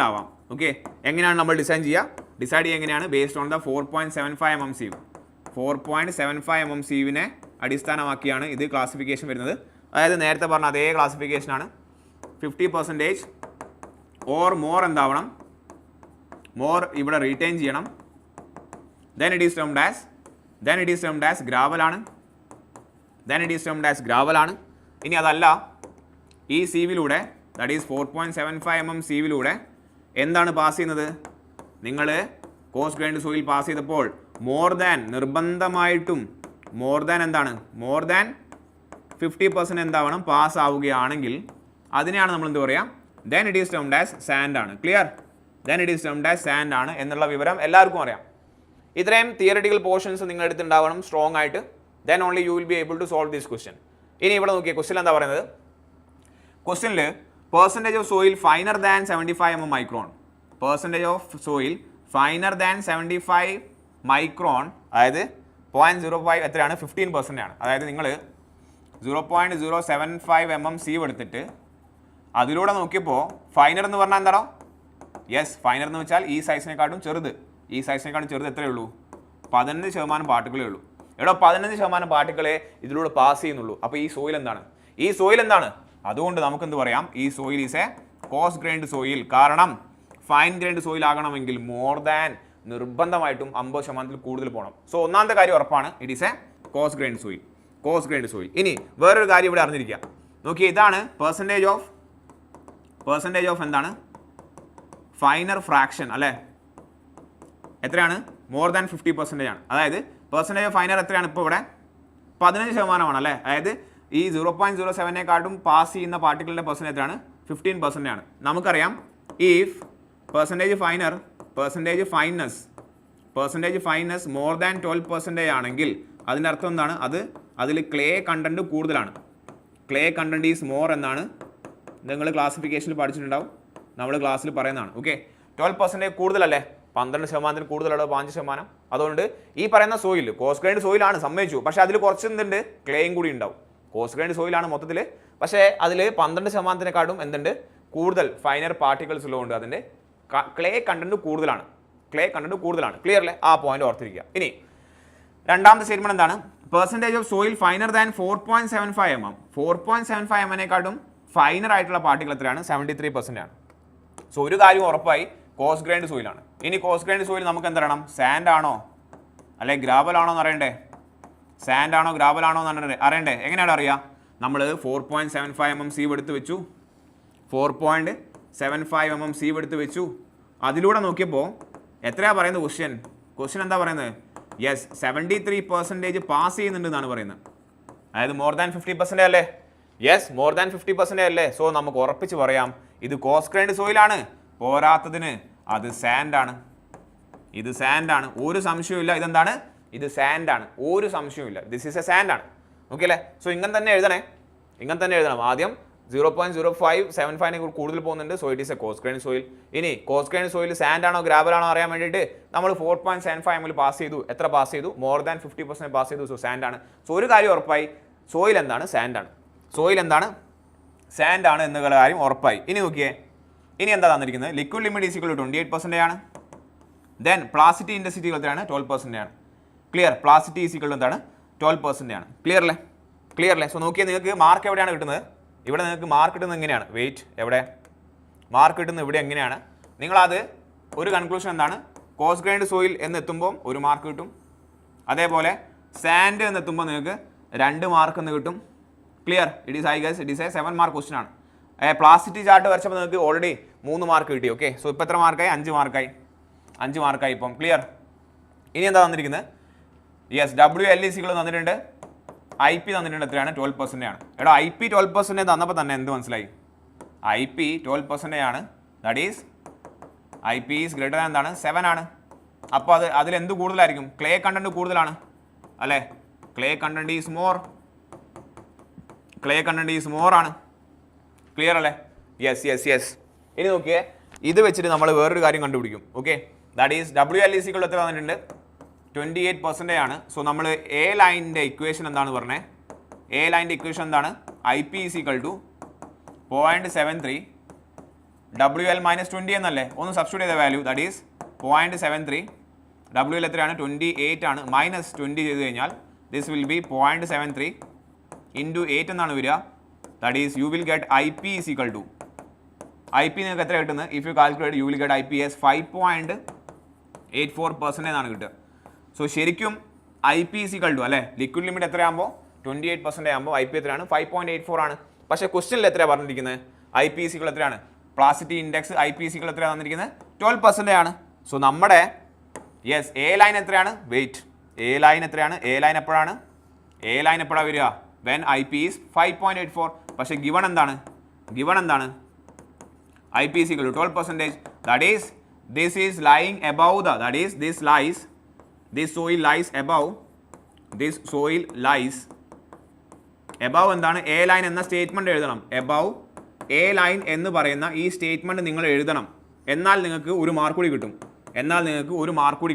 ആവാം. ഓക്കെ, എങ്ങനെയാണ് നമ്മൾ ഡിസൈഡ് ചെയ്യുക എങ്ങനെയാണ്? Based on the 4.75 mm sieve. 4.75 mm സീവിനെ അടിസ്ഥാനമാക്കിയാണ് ഇത് ക്ലാസിഫിക്കേഷൻ വരുന്നത്. അതായത് നേരത്തെ പറഞ്ഞ അതേ ക്ലാസിഫിക്കേഷനാണ്. 50% ഓർ മോർ എന്താവണം? മോർ ഇവിടെ റീറ്റെയിൻ ചെയ്യണം. then it is termed as gravel ആണ്. ഇനി അതല്ല, ഈ സീവിലൂടെ ദാറ്റ് ഈസ് 4.75 mm സീവിലൂടെ എന്താണ് പാസ് ചെയ്യുന്നത്? നിങ്ങൾ കോസ് ഗ്രൈൻഡ് സോയിൽ പാസ് ചെയ്തപ്പോൾ നിർബന്ധമായിട്ടും മോർ ദാൻ 50% എന്താവണം? പാസ് ആവുകയാണെങ്കിൽ അതിനെയാണ് നമ്മൾ എന്ത് പറയാം? then it is termed as sand ആണ്. Clear? then it is termed as sand ആണ് എന്നുള്ള വിവരം എല്ലാവർക്കും അറിയാം. ഇത്രയും തിയററ്റിക്കൽ പോർഷൻസ് നിങ്ങളുടെ അടുത്ത് ഉണ്ടാവണം സ്ട്രോങ് ആയിട്ട്. then only you will be able to solve this question. ഇനി ഇവിടെ നോക്കിയ ക്വസ്റ്റ്യൻ എന്താ പറയുന്നത്? ക്വസ്റ്റ്യനിൽ percentage of soil finer than 75 mm micron, percentage of soil finer than 75 micron, അതായത് 0.05 എത്രയാണ്? 15% ആണ്. അതായത് നിങ്ങൾ 0.075 mm സീവ് എടുത്തിട്ട് അതിലൂടെ നോക്കിയപ്പോൾ ഫൈനർ എന്ന് പറഞ്ഞാൽ എന്താണോ? യെസ്, ഫൈനർ എന്ന് വെച്ചാൽ ഈ സൈസിനെക്കാട്ടും ചെറുത്. എത്രയേ ഉള്ളൂ? 15% പാർട്ടിക്കിളേ ഉള്ളൂ. എവിടെ 15% പാർട്ടിക്കിളെ ഇതിലൂടെ പാസ് ചെയ്യുന്നുള്ളൂ. അപ്പോൾ ഈ സോയിൽ എന്താണ്? അതുകൊണ്ട് നമുക്ക് എന്ത് പറയാം? ഈ soil is a coarse grained soil. കാരണം ഫൈൻ ഗ്രൈൻഡ് സോയിൽ ആകണമെങ്കിൽ മോർ ദാൻ നിർബന്ധമായിട്ടും 50% കൂടുതൽ പോകണം. സോ ഒന്നാമത്തെ കാര്യം ഉറപ്പാണ്, it is a coarse grained soil. ഇനി വേറൊരു കാര്യം ഇവിടെ അറിഞ്ഞിരിക്കുക. നോക്കിയേ, ഇതാണ് പെർസെൻറ്റേജ് ഓഫ് എന്താണ്? ഫൈനർ ഫ്രാക്ഷൻ അല്ലേ? എത്രയാണ്? മോർ ദാൻ 50% ആണ്. അതായത് പെർസെൻറ്റേജ് ഓഫ് ഫൈനർ എത്രയാണ് ഇപ്പോൾ ഇവിടെ? 15% അല്ലേ? അതായത് ഈ 0.07നെക്കാട്ടും പാസ് ചെയ്യുന്ന പാർട്ടിക്കിളിൻ്റെ പെർസെൻറ്റേജ് എത്രയാണ്? 15% ആണ്. നമുക്കറിയാം, ഇഫ് പെർസെൻറ്റേജ് ഫൈനസ് മോർ ദാൻ 12% ആണെങ്കിൽ അതിൻ്റെ അർത്ഥം എന്താണ്? അതിൽ ക്ലേ കണ്ടൻറ്റ് കൂടുതലാണ്. ക്ലേ കണ്ടൻറ്റ് ഈസ് മോർ എന്നാണ് നിങ്ങൾ ക്ലാസിഫിക്കേഷനിൽ പഠിച്ചിട്ടുണ്ടാവും, നമ്മൾ ക്ലാസ്സിൽ പറയുന്നതാണ്. ഓക്കെ, 12% കൂടുതലല്ലേ? 12% കൂടുതലുള്ളത് 5%. അതുകൊണ്ട് ഈ പറയുന്ന സോയിൽ കോസ് ഗ്രൈൻഡ് സോയിലാണ്, സമ്മതിച്ചു. പക്ഷേ അതിൽ കുറച്ച് എന്തുണ്ട്? ക്ലേയും കൂടി ഉണ്ടാവും. കോസ് ഗ്രൈൻഡ് സോയിലാണ് മൊത്തത്തിൽ, പക്ഷേ അതിൽ 12%നെക്കാട്ടും എന്തുണ്ട്? കൂടുതൽ ഫൈനർ പാർട്ടിക്കിൾസ് ഉള്ളതുകൊണ്ട് അതിൻ്റെ ക്ലേ കണ്ടൻറ്റ് കൂടുതലാണ്. ക്ലിയർ അല്ലേ? ആ പോയിന്റ് ഓർത്തിരിക്കുക. ഇനി രണ്ടാമത്തെ സ്റ്റേറ്റ്മെന്റ് എന്താണ്? Percentage of soil finer than 4.75 mm. 4.75 mm-നെക്കാട്ടും ഫൈനർ ആയിട്ടുള്ള പാർട്ടിക്കിൾ എത്രയാണ്? 73% ആണ്. സോ ഒരു കാര്യം ഉറപ്പായി, കോസ് ഗ്രൈൻഡ് സോയിലാണ്. ഇനി കോസ് ഗ്രൈൻഡ് സോയിൽ നമുക്ക് എന്തറിയണം? സാൻഡ് ആണോ അല്ലെ ഗ്രാവൽ ആണോ എന്ന് അറിയണ്ടേ? അറിയണ്ടേ? എങ്ങനെയാണ് അറിയുക? നമ്മൾ 4.75 mm സീവ് എടുത്ത് വെച്ചു, 4.75 mm സീവ് എടുത്ത് വെച്ചു. അതിലൂടെ നോക്കിയപ്പോൾ എത്രയാണ് പറയുന്നത്? ക്വസ്റ്റ്യൻ എന്താ പറയുന്നത്? യെസ്, 73% പാസ് ചെയ്യുന്നുണ്ടെന്നാണ് പറയുന്നത്. അതായത് മോർ ദാൻ 50% അല്ലേ? യെസ്, മോർ ദാൻ 50% അല്ലേ? സോ നമുക്ക് ഉറപ്പിച്ച് പറയാം, ഇത് കോസ് ഗ്രൈൻഡ് സോയിലാണ്. പോരാത്തതിന് അത് സാൻഡാണ്. ഒരു സംശയമില്ല. ഇതെന്താണ്? ഇത് സാൻഡാണ്, ഒരു സംശയമില്ല. ദിസ് ഈസ് എ സാൻഡാണ്. ഓക്കെ അല്ലേ? സോ ഇങ്ങനെ തന്നെ എഴുതണം. ആദ്യം 0.0575 കൂടുതൽ പോകുന്നുണ്ട്. So it is a coarse grained soil. ഇനി കോസ് ഗ്രൈൻഡ് സോയിൽ സാൻഡ് ആണോ ഗ്രാവൽ ആണോ അറിയാൻ വേണ്ടിയിട്ട് നമ്മൾ 4.75 mm പാസ് ചെയ്തു. എത്ര പാസ് ചെയ്തു? മോർ ദാൻ 50% പാസ് ചെയ്തു. സോ സാൻഡാണ്. സോ ഒരു കാര്യം ഉറപ്പായി, സോയിൽ എന്താണ്? സാൻഡാണ് എന്നുള്ള കാര്യം ഉറപ്പായി. ഇനി നോക്കിയേ, ഇനി എന്താ തന്നിരിക്കുന്നത്? Liquid limit is equal to 28% ആണ്. ദെൻ പ്ലാസ്റ്റിറ്റി ഇൻഡെൻസിറ്റി എത്രയാണ്? 12% ആണ്. Clear? Plasticity is equal to എന്താണ്? 12% ആണ്. ക്ലിയർ അല്ലേ? സോ നോക്കിയാൽ നിങ്ങൾക്ക് മാർക്ക് എവിടെയാണ് കിട്ടുന്നത്? ഇവിടെ നിങ്ങൾക്ക് മാർക്ക് കിട്ടുന്നത് എങ്ങനെയാണ്? വെയിറ്റ് എവിടെ മാർക്ക് കിട്ടുന്നത്? ഇവിടെ എങ്ങനെയാണ്? നിങ്ങളത് ഒരു കൺക്ലൂഷൻ എന്താണ്? കോഴ്സ് ഗ്രൈൻഡ് സോയിൽ എന്നെത്തുമ്പോൾ ഒരു മാർക്ക് കിട്ടും. അതേപോലെ സാൻഡ് എന്നെത്തുമ്പോൾ നിങ്ങൾക്ക് 2 മാർക്ക് എന്ന് കിട്ടും. Clear? It is I guess it is A 7 mark question ആണ്. പ്ലാസ്റ്റിറ്റി ചാർട്ട് വരച്ചപ്പോൾ നിങ്ങൾക്ക് ഓൾറെഡി 3 മാർക്ക് കിട്ടി. ഓക്കെ, സോ ഇപ്പോൾ എത്ര മാർക്കായി? 5 മാർക്കായി ഇപ്പം. ക്ലിയർ? ഇനി എന്താ തന്നിരിക്കുന്നത്? യെസ്, WLECകൾ തന്നിട്ടുണ്ട്, IP തന്നിട്ടുണ്ട്. എത്രയാണ്? 12% ആണ്. എടാ IP 12% തന്നപ്പോൾ തന്നെ എന്ത് മനസ്സിലായി? IP 12% ആണ്. That is IP is greater than എന്താണ്? 7 ആണ്. അപ്പോൾ അതിലെന്ത് കൂടുതലായിരിക്കും? ക്ലേ കണ്ടന്റ് കൂടുതലാണ് അല്ലേ? ക്ലേ കണ്ടന്റ് ഈസ് മോർ ആണ്. ക്ലിയർ അല്ലേ? യെസ്. ഇനി നോക്കിയേ, ഇത് വെച്ചിട്ട് നമ്മൾ വേറൊരു കാര്യം കണ്ടുപിടിക്കും. ഓക്കെ, ദാറ്റ് ഈസ് WLECകൾ എത്ര തന്നിട്ടുണ്ട്? 28% ആണ്. സോ നമ്മൾ എ ലൈനിൻ്റെ ഇക്വേഷൻ എന്താണ് പറഞ്ഞത്? എ ലൈനിൻ്റെ ഇക്വേഷൻ എന്താണ്? IP is equal to 0.73 WL minus 20 എന്നല്ലേ? ഒന്ന് സബ്സ്റ്റിറ്റ്യൂട്ട് ചെയ്ത വാല്യൂ ദാറ്റ് ഈസ് 0.73. WL എത്രയാണ്? 28 ആണ്. മൈനസ് 20 ചെയ്ത് കഴിഞ്ഞാൽ ദിസ് വിൽ ബി 0.73 ഇൻറ്റു 8 എന്നാണ് വരിക. That is you will get IP is equal to IP നിങ്ങൾക്ക് എത്ര കിട്ടുന്നത്? If you calculate you will get IP as 5.84% എന്നാണ് കിട്ടുക. സോ ശരിക്കും IP ഈസ് ഈക്വൽ ടു അല്ലേ? ലിക്വിഡ് ലിമിറ്റ് എത്രയാകുമ്പോൾ 28% ആകുമ്പോൾ IP എത്രയാണ്? 5.84 ആണ്. പക്ഷേ ക്വസ്റ്റ്യനിൽ എത്രയാണ് പറഞ്ഞിരിക്കുന്നത്? IP ഈസ് ഈക്വൽ എത്രയാണ്? Plasticity index IP is equal എത്രയാണ് തന്നിരിക്കുന്നത്? 12% ആണ്. സോ നമ്മുടെ യെസ് എ ലൈൻ എത്രയാണ്? വെയിറ്റ്, എ ലൈൻ എത്രയാണ്? എ ലൈൻ എപ്പോഴാണ് വരിക? When IP is 5.84. പക്ഷേ ഗിവൺ എന്താണ്? IP is equal to 12%. That is, this is lying above the, that is, this soil lies above, above എന്താണ്? A line എന്ന സ്റ്റേറ്റ്മെന്റ് എഴുതണം. above A line എന്ന് പറയുന്ന ഈ സ്റ്റേറ്റ്മെന്റ് നിങ്ങൾ എഴുതണം. എന്നാൽ നിങ്ങൾക്ക് ഒരു മാർക്ക് കൂടി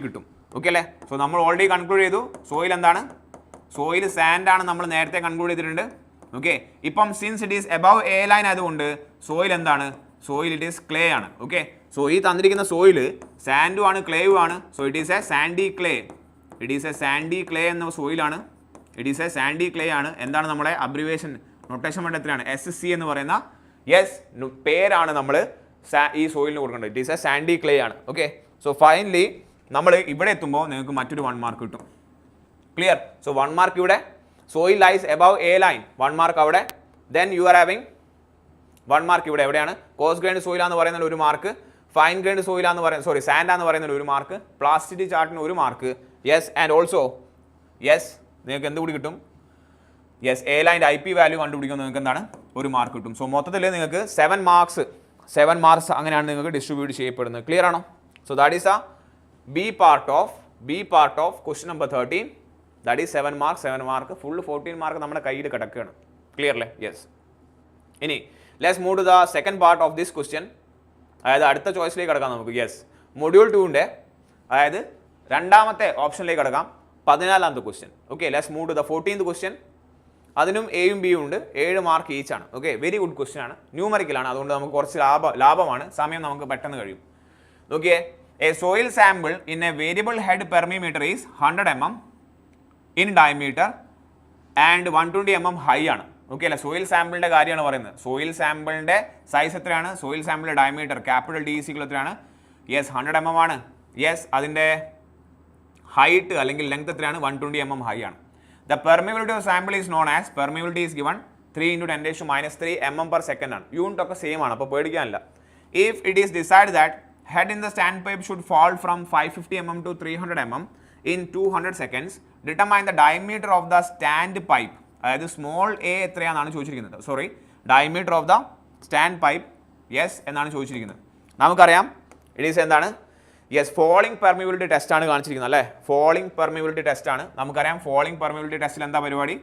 കിട്ടും. ഓക്കെ അല്ലേ? സോ നമ്മൾ ഓൾറെഡി കൺക്ലൂഡ് ചെയ്തു. സോയിൽ എന്താണ്? സോയിൽ സാൻഡ് ആണ് നമ്മൾ നേരത്തെ കൺക്ലൂഡ് ചെയ്തിട്ടുണ്ട്. ഓക്കെ, ഇപ്പം since it is above A line ആയതുകൊണ്ട് സോയിൽ എന്താണ്? സോയിൽ ഇറ്റ് ഈസ് ക്ലേ ആണ്. ഓക്കെ, സോ ഈ തന്നിരിക്കുന്ന സോയിൽ സാൻഡും ആണ് ക്ലേയും ആണ്. So it is a sandy clay എന്ന സോയിലാണ്. എന്താണ് നമ്മുടെ അബ്രിവേഷൻ നൊട്ടേഷൻ വേണ്ട? എത്രയാണ്? SC എന്ന് പറയുന്ന പേരാണ് നമ്മൾ ഈ സോയിലിന് കൊടുക്കേണ്ടത്. It is a sandy clay ആണ്. ഓക്കെ, സോ ഫൈനലി നമ്മൾ ഇവിടെ എത്തുമ്പോൾ നിങ്ങൾക്ക് മറ്റൊരു 1 മാർക്ക് കിട്ടും. ക്ലിയർ? സോ 1 മാർക്ക് ഇവിടെ, soil lies above A line, 1 mark അവിടെ. Then you are having 1 mark ഇവിടെ. എവിടെയാണ്? കോഴ്സ് ഗ്രൈൻഡ് സോയിലാന്ന് പറയുന്ന 1 മാർക്ക്, ഫൈൻ ഗ്രൈൻഡ് സോയിലാന്ന് പറയുന്ന സാൻഡാന്ന് പറയുന്ന 1 മാർക്ക്, പ്ലാസ്റ്റിറ്റി ചാർട്ടിന് 1 മാർക്ക്. യെസ്, ആൻഡ് ഓൾസോ നിങ്ങൾക്ക് എന്ത് കൂടി കിട്ടും? യെസ്, എ ലൈൻ്റെ IP വാല്യൂ കണ്ടുപിടിക്കുമ്പോൾ നിങ്ങൾക്ക് എന്താണ്? 1 മാർക്ക് കിട്ടും. സോ മൊത്തത്തിൽ നിങ്ങൾക്ക് 7 മാർക്സ് അങ്ങനെയാണ് നിങ്ങൾക്ക് ഡിസ്ട്രിബ്യൂട്ട് ചെയ്യപ്പെടുന്നത്. ക്ലിയർ ആണോ? So that is B part of question number 13. That is 7 mark full 14 mark നമ്മുടെ കയ്യിൽ കിടക്കുകയാണ്. ക്ലിയർ അല്ലേ? യെസ്. ഇനി let's move to the second part of this question. അതായത് അടുത്ത ചോയ്സിലേക്ക് കിടക്കാം നമുക്ക്. യെസ്, മൊഡ്യൂൾ 2ൻ്റെ അതായത് രണ്ടാമത്തെ ഓപ്ഷനിലേക്ക് കിടക്കാം. 14ാമത്തെ question. Okay, let's move to the 14th question. അതിനും എയും ബിയും ഉണ്ട്. 7 മാർക്ക് ഈച്ച് ആണ്. ഓക്കെ, വെരി ഗുഡ് ക്വസ്റ്റ്യൻ ആണ്. ന്യൂമറിക്കലാണ്, അതുകൊണ്ട് നമുക്ക് കുറച്ച് ലാഭമാണ്. സമയം നമുക്ക് പെട്ടെന്ന് കഴിയും. നോക്കിയേ, a soil sample in a variable head permeameter is 100 mm in diameter and 120 mm high ആണ്. ഓക്കെ അല്ലേ? സോയിൽ സാമ്പിളിൻ്റെ കാര്യമാണ് പറയുന്നത്. സോയിൽ സാമ്പിളിൻ്റെ സൈസ് എത്രയാണ്? സോയിൽ സാമ്പിളിൻ്റെ ഡയമീറ്റർ ക്യാപിറ്റൽ DEC എത്രയാണ്? യെസ്, 100 mm ആണ്. യെസ്, അതിൻ്റെ ഹൈറ്റ് അല്ലെങ്കിൽ ലെങ്ത് എത്രയാണ്? 120 mm ഹൈ ആണ്. The permeability of sample is known as, permeability is given 3 × 10⁻³ mm/s ആണ്. യൂണിറ്റ് ഒക്കെ സെയിം ആണ്, അപ്പോൾ പേടിക്കാനില്ല. If it is decide that head in the standpipe should fall from 550 mm to 300 mm in 200 seconds, determine the diameter of the standpipe. അതായത് സ്മോൾ a എത്രയാണെന്നാണ് ചോദിച്ചിരിക്കുന്നത്. Sorry, diameter of the stand pipe എന്നാണ് ചോദിച്ചിരിക്കുന്നത്. നമുക്കറിയാം ഇറ്റ് ഈസ് എന്താണ്? യെസ്, ഫോളിംഗ് പെർമിബിലിറ്റി ടെസ്റ്റ് ആണ് കാണിച്ചിരിക്കുന്നത് അല്ലേ? ഫോളിംഗ് പെർമിബിലിറ്റി ടെസ്റ്റ് ആണ്. നമുക്കറിയാം ഫോളിംഗ് പെർമിബിലിറ്റി ടെസ്റ്റിൽ എന്താ പരിപാടി?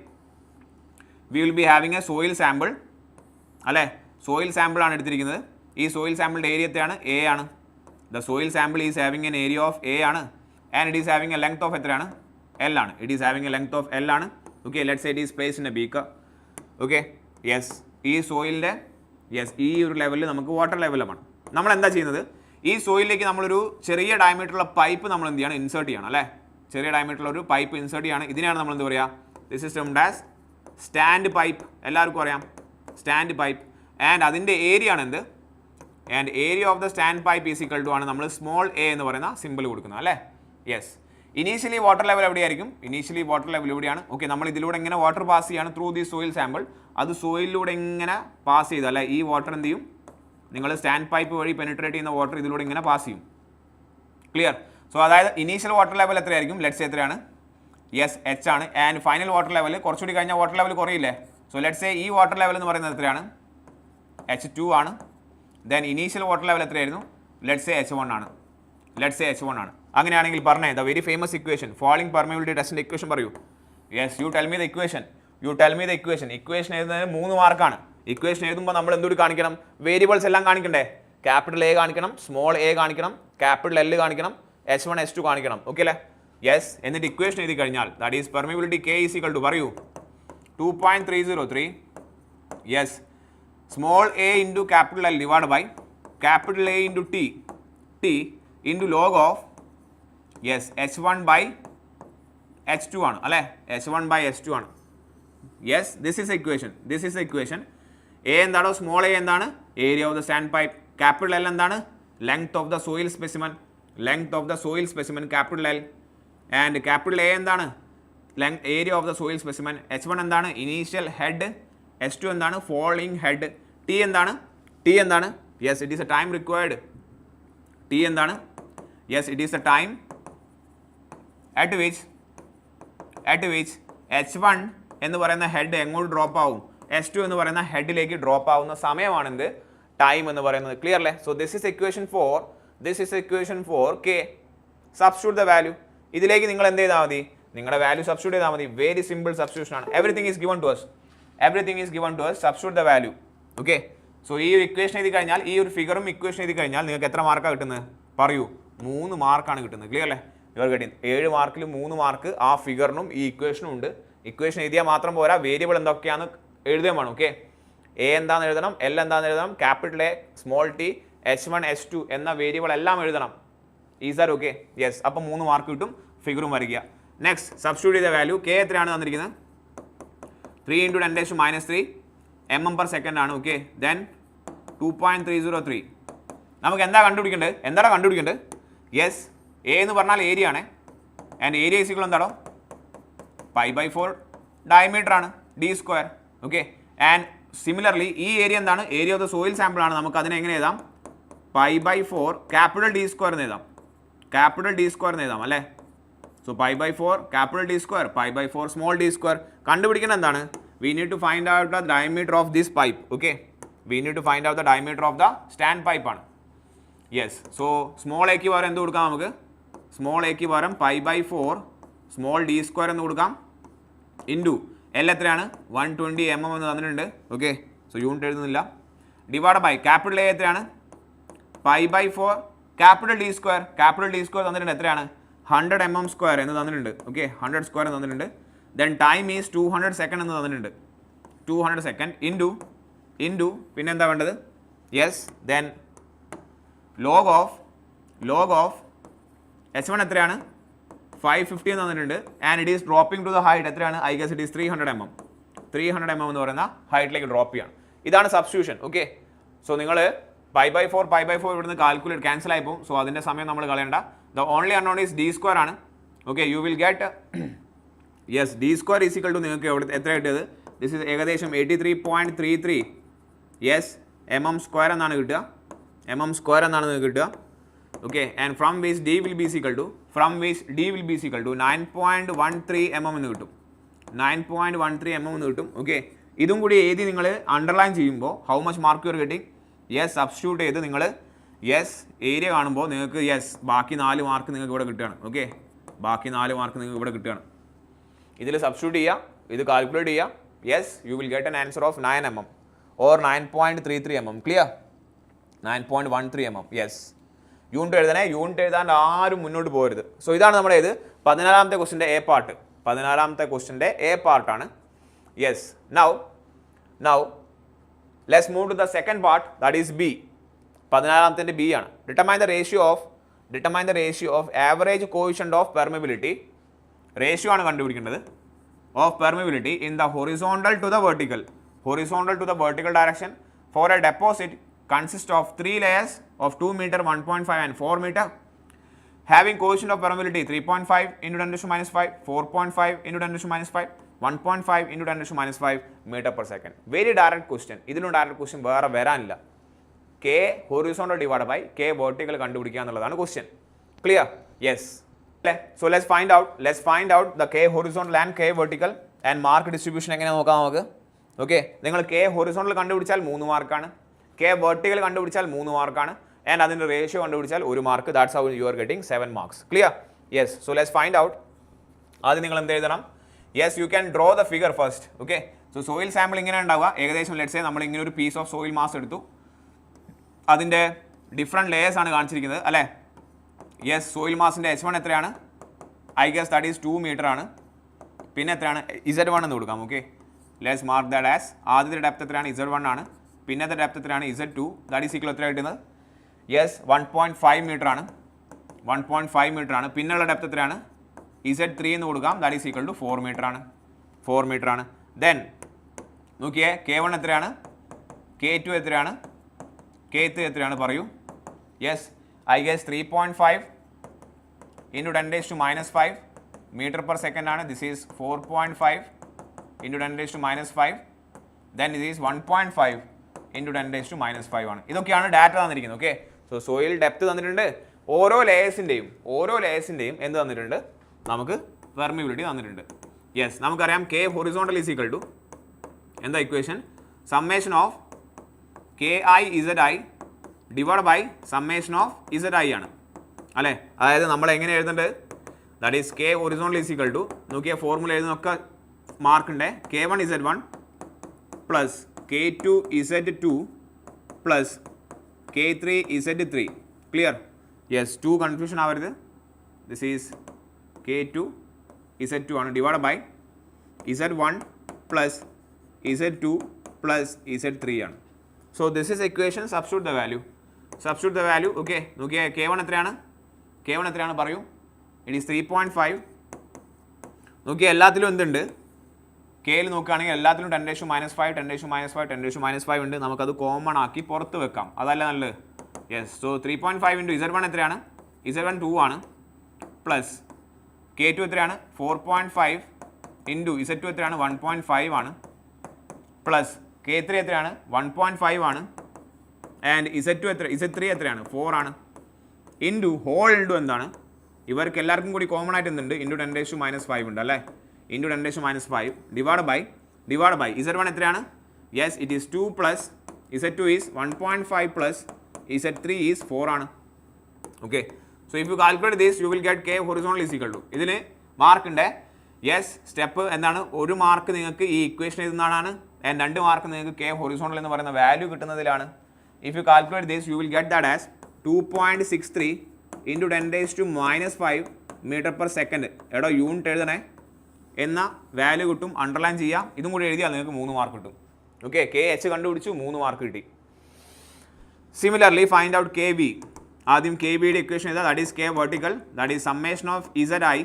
We will be having A soil sample അല്ലേ? സോയിൽ സാമ്പിൾ ആണ് എടുത്തിരിക്കുന്നത്. ഈ സോയിൽ സാമ്പിളിൻ്റെ ഏരിയ എത്രയാണ്? A ആണ്. The soil sample is having an area of A ആണ്, and it is having a length of എത്രയാണ്? L ആണ്. It is having a length of L ആണ്. Okay, let's say it is placed in a beaker. Okay, yes, ഈ സോയിലിൻ്റെ ഈ ഒരു ലെവലിൽ നമുക്ക് വാട്ടർ ലെവലുമാണ്. നമ്മൾ എന്താ ചെയ്യുന്നത്? ഈ സോയിലിലേക്ക് നമ്മളൊരു ചെറിയ ഡയമീറ്ററുള്ള പൈപ്പ് നമ്മൾ എന്ത് ചെയ്യണം? ഇൻസേർട്ട് ചെയ്യണം അല്ലേ? ചെറിയ ഡയമീറ്ററുള്ള ഒരു പൈപ്പ് ഇൻസേർട്ട് ചെയ്യണം. ഇതിനെയാണ് നമ്മൾ എന്താ പറയുക? This is termed as stand pipe, എല്ലാവർക്കും അറിയാം സ്റ്റാൻഡ് പൈപ്പ്. ആൻഡ് അതിൻ്റെ ഏരിയ ആണ് എന്ത്, and area of the stand pipe is equal to ആണ് നമ്മൾ സ്മോൾ എ എന്ന് പറയുന്ന സിമ്പിൾ കൊടുക്കുന്നത് അല്ലേ. യെസ്, ഇനീഷ്യലി വാട്ടർ ലെവൽ എവിടെയായിരിക്കും, ഇനീഷ്യലി വാട്ടർ ലെവൽ ഇവിടെയാണ്. ഓക്കെ, നമ്മൾ ഇതിലൂടെ എങ്ങനെ വാട്ടർ പാസ് ചെയ്യാണ് ത്രൂ ദി സോയിൽ സാമ്പിൾ, അത് സോയിലിലൂടെ ഇങ്ങനെ പാസ് ചെയ്ത് അല്ലെ ഈ വാട്ടർ എന്ത് ചെയ്യും, നിങ്ങൾ സ്റ്റാൻഡ് പൈപ്പ് വഴി പെനിട്രേറ്റ് ചെയ്യുന്ന വാട്ടർ ഇതിലൂടെ ഇങ്ങനെ പാസ് ചെയ്യും. ക്ലിയർ? സോ അതായത് ഇനീഷ്യൽ വാട്ടർ ലെവൽ എത്രയായിരിക്കും, ലെറ്റ്സ് എത്രയാണ്, യെസ് എച്ച് ആണ്. ആൻഡ് ഫൈനൽ വാട്ടർ ലെവൽ കുറച്ചുകൂടി കഴിഞ്ഞാൽ വാട്ടർ ലെവൽ കുറയില്ലേ. സോ ലെറ്റ്സ് ഈ വാട്ടർ ലെവൽ എന്ന് പറയുന്നത് എത്രയാണ്, H2 ആണ്. ദെൻ ഇനീഷ്യൽ വാട്ടർ ലെവൽ എത്രയായിരുന്നു, ലെറ്റ്സ് H1 ആണ്, ലെറ്റ്സ് H1 ആണ്. അങ്ങനെയാണെങ്കിൽ പറഞ്ഞേ the very famous equation, falling permeability ടെസ്റ്റിൻ്റെ ഇക്വേഷൻ പറയൂ. Yes, you tell me the equation, you tell me the equation. Equation എഴുതുന്നതിന് 3 മാർക്കാണ്. ഇക്വേഷൻ എഴുതുമ്പോൾ നമ്മൾ എന്തുകൂടി കാണിക്കണം, വേരിയബിൾസ് എല്ലാം കാണിക്കണ്ടേ, ക്യാപിറ്റൽ എ കാണിക്കണം, സ്മോൾ എ കാണിക്കണം, ക്യാപിറ്റൽ എൽ കാണിക്കണം, H1 H2 കാണിക്കണം. ഓക്കെ അല്ലേ? യെസ്, എന്നിട്ട് ഇക്വേഷൻ എഴുതി കഴിഞ്ഞാൽ that is permeability K is equal to പറയൂ 2.303. Yes, small a into capital L divide by capital A into T into log of yes H1 by H2 ആണ് അല്ലേ, H1 ബൈ H2 ആണ്. Yes, this is equation, this is equation. A എന്താണോ, സ്മോൾ എ എന്താണ്, area of the stand pipe, capital L എന്താണ്, length of the soil specimen, length of the soil specimen capital L, and capital A എന്താണ്, area of the soil specimen, H1 എന്താണ്, ഇനീഷ്യൽ ഹെഡ്, H2 എന്താണ്, ഫോളിംഗ് ഹെഡ്, ടി എന്താണ്, ടി എന്താണ്, yes it is a time required, T എന്താണ്, yes it is a time at which H1 എന്ന് പറയുന്ന ഹെഡ് എങ്ങോട്ട് ഡ്രോപ്പ് ആവും, H2 എന്ന് പറയുന്ന ഹെഡിലേക്ക് ഡ്രോപ്പ് ആവുന്ന സമയമാണെന്ത്, ടൈം എന്ന് പറയുന്നത്. ക്ലിയർ അല്ലേ? So this is equation 4, this is equation 4K. Substitute the value. ഇതിലേക്ക് നിങ്ങൾ എന്ത് ചെയ്താൽ മതി, നിങ്ങളുടെ വാല്യൂ സബ്സ്റ്റിറ്റ്യൂട്ട് ചെയ്താൽ മതി. വെരി സിമ്പിൾ സബ്സ്റ്റിറ്റ്യൂഷൻ ആണ്. Everything is given to us, everything is given to us. Substitute the value. Okay, so ഈ ഇക്വേഷൻ എഴുതി കഴിഞ്ഞാൽ, ഈ ഒരു ഫിഗറും ഇക്വേഷൻ എഴുതി കഴിഞ്ഞാൽ നിങ്ങൾക്ക് എത്ര മാർക്കാണ് കിട്ടുന്നത് പറയൂ, 3 മാർക്കാണ് കിട്ടുന്നത്. ക്ലിയർ അല്ലേ? ഇവർ കിട്ടി 7 മാർക്കിൽ 3 മാർക്ക് ആ ഫിഗറിനും ഈ ഇക്വേഷനും ഉണ്ട്. ഇക്വേഷൻ എഴുതിയാൽ മാത്രം പോരാ, വേരിയബിൾ എന്തൊക്കെയാണെന്ന് എഴുതുകയും വേണം. ഓക്കെ, എ എന്താണെന്ന് എഴുതണം, എൽ എന്താണെന്ന് എഴുതണം, capital A, small T, H1 H2 എന്ന വേരിയബിൾ എല്ലാം എഴുതണം. Is R okay? യെസ്, അപ്പം 3 മാർക്ക് കിട്ടും, ഫിഗറും വരയ്ക്കുക. നെക്സ്റ്റ് സബ്സ്റ്റിറ്റ്യൂട്ട് ചെയ്ത വാല്യൂ കെ എത്രയാണ് തന്നിരിക്കുന്നത്, 3 × 10⁻³ mm/s ആണ്. Okay, then 2.303. നമുക്ക് എന്താ കണ്ടുപിടിക്കേണ്ടത്, എന്താണ് കണ്ടുപിടിക്കേണ്ടത്, യെസ് എ എന്ന് പറഞ്ഞാൽ ഏരിയ ആണ്. ആൻഡ് ഏരിയ ഈസ് ഈക്വൽ എന്താണോ, π/4 ഡയമീറ്റർ ആണ്, d². ഓക്കെ, ആൻഡ് സിമിലർലി ഈ ഏരിയ എന്താണ്, area of the soil sample ആണ്. നമുക്ക് അതിനെ എങ്ങനെ എഴുതാം, π/4 ക്യാപിറ്റൽ d² എന്ന് എഴുതാം, ക്യാപിറ്റൽ d² എന്ന് എഴുതാം അല്ലേ. So π/4 capital d², π/4 small d². കണ്ടുപിടിക്കുന്നത് എന്താണ്, we need to find out the diameter of this pipe. Okay, we need to find out the diameter of the stand pipe ആണ്. യെസ്, സോ സ്മോൾ എക്ക് പകരം എന്ത് കൊടുക്കാം നമുക്ക്, സ്മോൾ എക്ക് പകരം π/4 സ്മോൾ d² എന്ന് കൊടുക്കാം, ഇൻറ്റു എൽ എത്രയാണ് 120 mm എന്ന് തന്നിട്ടുണ്ട്. ഓക്കെ, സോ യൂണിറ്റ് എഴുതുന്നില്ല. ഡിവൈഡ് ബൈ ക്യാപിറ്റൽ എ എത്രയാണ്, π/4 ക്യാപിറ്റൽ d², ക്യാപിറ്റൽ d² തന്നിട്ടുണ്ട് എത്രയാണ് 100 mm² എന്ന് തന്നിട്ടുണ്ട്. ഓക്കെ, 100² എന്ന് തന്നിട്ടുണ്ട്. ദെൻ ടൈം ഈസ് 200 സെക്കൻഡ് എന്ന് തന്നിട്ടുണ്ട്, 200 സെക്കൻഡ് ഇൻറ്റു പിന്നെ എന്താ വേണ്ടത്, yes then log of H1 എത്രയാണ് 550 എന്ന് തന്നിട്ടുണ്ട്. And it is dropping to the height എത്രയാണ്, I guess it is 300 mm, 300 mm എന്ന് പറയുന്ന ഹൈറ്റിലേക്ക് ഡ്രോപ്പ് ചെയ്യാണ്. ഇതാണ് സബ്സ്റ്റിറ്റ്യൂഷൻ. ഓക്കെ, സോ നിങ്ങൾ π/4 ഇവിടുന്ന് കാൽക്കുലേറ്റ് ക്യാൻസൽ ആയി പോകും. സോ അതിൻ്റെ സമയം നമ്മൾ കളയണ്ട. ദ ഓൺലി അൺനോൺ ഈസ് d² ആണ്. Okay, you will get yes d² is equal to നിങ്ങൾക്ക് എത്ര കിട്ടിയത്, ദിസ് ഇസ് ഏകദേശം 83.33 യെസ് mm² എന്നാണ് കിട്ടുക, mm² എന്നാണ് നിങ്ങൾക്ക് കിട്ടുക. Okay, and from which d will be equal to 9.13 mm എന്ന് കിട്ടും, 9.13 mm എന്ന് കിട്ടും. ഓക്കെ, ഇതും കൂടി എഴുതി നിങ്ങൾ അണ്ടർലൈൻ ചെയ്യുമ്പോൾ how much mark you are getting, yes substitute ചെയ്ത് നിങ്ങൾ യെസ് ഏരിയ കാണുമ്പോൾ നിങ്ങൾക്ക് യെസ് ബാക്കി 4 മാർക്ക് നിങ്ങൾക്ക് ഇവിടെ കിട്ടുകയാണ്. ഓക്കെ, ബാക്കി 4 മാർക്ക് നിങ്ങൾക്ക് ഇവിടെ കിട്ടുകയാണ്. ഇതിൽ സബ്സ്റ്റിറ്റ്യൂട്ട് ചെയ്യുക, ഇത് കാൽക്കുലേറ്റ് ചെയ്യുക, yes you will get an answer of 9 mm or 9.33 mm. Clear, 9.13 mm. Yes, unit എഴുതണേ, യൂണിറ്റ് എഴുതാൻ ആരും മുന്നോട്ട് പോകരുത്. സോ ഇതാണ് നമ്മുടെ ഇത് 14ാമത്തെ ക്വസ്റ്റിൻ്റെ എ പാർട്ട്, 14ാമത്തെ ക്വസ്റ്റിൻ്റെ എ പാർട്ടാണ്. Yes, now let's move to the second part, that is B. 14ാമത്തിൻ്റെ ബി ആണ്. Determine the ratio of average coefficient of permeability. Ratio ആണ് കണ്ടുപിടിക്കേണ്ടത്. of permeability in the horizontal to the vertical direction for a deposit consists of 3 layers of 2 meter, 1.5 and 4 meter having coefficient of permeability 3.5 into 10 to minus 5, 4.5 into 10 to minus 5, 1.5 into 10 to minus 5 meter per second. Very direct question. ഇതിലും ഡയറക്റ്റ് ക്വസ്റ്റ്യൻ വേറെ വരാനില്ല. K horizontal divided by K vertical കണ്ടുപിടിക്കുക എന്നുള്ളതാണ് question. Clear? Yes. So let's find out the K horizontal and K vertical and mark distribution എങ്ങനെ നോക്കാം നമുക്ക്. ഓക്കെ, നിങ്ങൾ K horizontal കണ്ടുപിടിച്ചാൽ 3 മാർക്കാണ്, K vertical കണ്ടുപിടിച്ചാൽ 3 മാർക്കാണ്, and അതിൻ്റെ റേഷ്യോ കണ്ടുപിടിച്ചാൽ 1 mark. That's how you are getting 7 marks. Clear? Yes. So let's find out. ആദ്യം നിങ്ങൾ എന്ത് എഴുതണം? Yes, you can draw the figure first. Okay, so soil sample ഇങ്ങനെ ഉണ്ടാവുക. ഏകദേശം ലെറ്റ്സ് സേ നമ്മൾ ഇങ്ങനെ ഒരു പീസ് ഓഫ് സോയിൽ മാസ് എടുത്തു, അതിൻ്റെ ഡിഫറെൻറ്റ് ലേയേഴ്സ് ആണ് കാണിച്ചിരിക്കുന്നത് അല്ലേ. യെസ്, സോയിൽ മാസിൻ്റെ H1 എത്രയാണ്? I guess that is 2 meter ആണ്. പിന്നെ എത്രയാണ്? Z1 എന്ന് കൊടുക്കാം. Okay, let's mark that as. ആദ്യത്തെ ഡെപ്ത് എത്രയാണ്? Z1 ആണ്. പിന്നത്തെ ഡെപ്ത് എത്രയാണ്? Z2. ദാറ്റ് ഈസ് ഈക്വൽ എത്ര കിട്ടുന്നത്? യെസ്, 1.5 മീറ്റർ ആണ്. 1.5 മീറ്റർ ആണ്. പിന്നെയുള്ള ഡെപ്ത് എത്രയാണ്? Z3 എന്ന് കൊടുക്കാം. That is equal to 4 meter ആണ്. 4 മീറ്റർ ആണ്. ദെൻ നോക്കിയേ, K1 എത്രയാണ്? K2 എത്രയാണ്? K3 എത്രയാണ് പറയൂ? Yes, I guess 3.5 into 10 raised to minus 5 meter per second ആണ്. This is 4.5 into 10 raised to minus 5. Then this is 1.5 into 10 raised to minus 5 ആണ്. ഇതൊക്കെയാണ് ഡാറ്റ തന്നിരിക്കുന്നത്. ഓക്കെ, സോ സോയിൽ ഡെപ്ത് തന്നിട്ടുണ്ട്, ഓരോ ലെയേഴ്സിൻ്റെയും എന്ത് തന്നിട്ടുണ്ട്? നമുക്ക് പെർമിബിലിറ്റി തന്നിട്ടുണ്ട്. യെസ്, നമുക്കറിയാം K horizontal is equal to എന്താ equation? Summation of KI ZI divide by summation of ZI ആണ് അല്ലേ. അതായത് നമ്മൾ എങ്ങനെ എഴുതേണ്ടത്? That is K horizontal is equal to, നോക്കിയ ഫോർമുല എഴുതുന്നൊക്കെ മാർക്കുണ്ട്. K1 Z1 plus K2 Z2 plus K3 Z3. Clear? Yes, 2 confusion ആവരുത്. ദിസ് ഈസ് K2 Z2 ആണ് divide by Z1 plus Z2 plus Z3 ആണ്. So this is equation. Substitute the value. Okay, നോക്കിയേ, K1 എത്രയാണ് പറയൂ? It is 3.5. നോക്കിയാൽ എല്ലാത്തിലും എന്തുണ്ട്? Kയിൽ നോക്കുകയാണെങ്കിൽ എല്ലാത്തിലും 10 raised to minus 5, 10 raised to minus 5, 10 raised to minus 5 ഉണ്ട്. നമുക്കത് കോമൺ ആക്കി പുറത്ത് വെക്കാം, അതല്ല നല്ലത്. യെസ്, സോ 3.5 ഇൻറ്റു Z1 എത്രയാണ്? Z1 2 ആണ്. പ്ലസ് K2 എത്രയാണ്? 4.5 ഇൻറ്റു Z2 എത്രയാണ്? 1.5 ആണ്. പ്ലസ് K3 എത്രയാണ്? 1.5 ആണ്. ആൻഡ് Z3 എത്രയാണ്? 4 ആണ്. ഇൻറ്റു ഹോൾ ഇൻറ്റു എന്താണ്? ഇവർക്ക് എല്ലാവർക്കും കൂടി കോമൺ ആയിട്ട് എന്തുണ്ട്? ഇൻറ്റു 10 raised to minus 5 ഉണ്ട് അല്ലേ. Into 10 raised to minus 5 divide by Z1 എത്രയാണ്? Yes, it is 2 plus Z2 is 1.5 plus Z3 is 4 ആണ്. Okay, so if you calculate this you will get K horizontal is equal to. ഇതിന് മാർക്കുണ്ട്. യെസ്, സ്റ്റെപ്പ് എന്താണ്? 1 മാർക്ക് നിങ്ങൾക്ക് ഈ ഇക്വേഷൻ എഴുതുന്നതാണ്, ആൻഡ് 2 മാർക്ക് നിങ്ങൾക്ക് K ഹൊറിസോണ്ടൽ എന്ന് പറയുന്ന വാല്യൂ കിട്ടുന്നതിലാണ്. If you calculate this you will get that as 2.63 into 10 raised to minus 5 meter per second. എടോ യൂണിറ്റ് എഴുതണേ എന്ന വാല്യൂ കിട്ടും. അണ്ടർലൈൻ ചെയ്യാം. ഇതും കൂടി എഴുതിയാൽ നിങ്ങൾക്ക് 3 മാർക്ക് കിട്ടും. ഓക്കെ, KH കണ്ടുപിടിച്ചു, 3 മാർക്ക് കിട്ടി. Similarly find out KB. ആദ്യം KBയുടെ ഇക്വേഷൻ എഴുതാം. That is K vertical, that is summation of ZI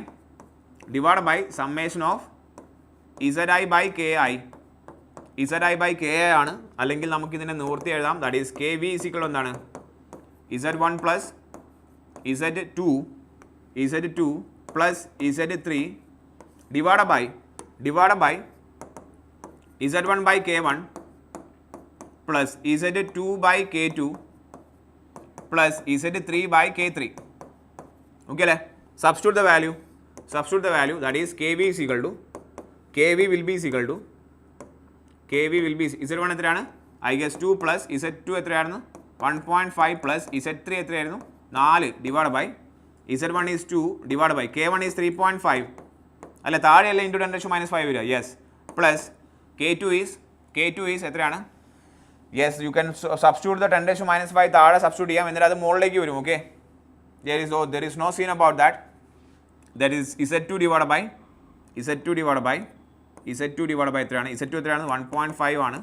divide by summation of ZI by KI. ZI by KI ആണ്, അല്ലെങ്കിൽ നമുക്കിതിനെ നിവർത്തി എഴുതാം. That is KB is equal എന്താണ്? Z1 plus Z2 plus Z3 divide by Z1 by K1 plus Z2 by K2 plus Z3 by K3. Okay, le? Substitute the value. That is KV is equal to Z1 എത്രയാണ്? I guess 2 plus Z2 എത്രയായിരുന്നു? 1.5 plus Z3 എത്രയായിരുന്നു? 4 divided by Z1 is 2 divided by K1 is 3.5 അല്ല താഴെയല്ല ഇൻറ്റു 10 raised to minus 5 വരിക. യെസ്, പ്ലസ് K2 is എത്രയാണ്? Yes, you can substitute the 10 raised to minus 5 താഴെ സബ്സ്റ്റിറ്റ്യൂട്ട് ചെയ്യാം, എന്നിട്ട് അത് മുകളിലേക്ക് വരും. Okay, there is no scene about that. That is Z2 divided by എത്രയാണ്? Z2 എത്രയാണ്? 1.5 ആണ്.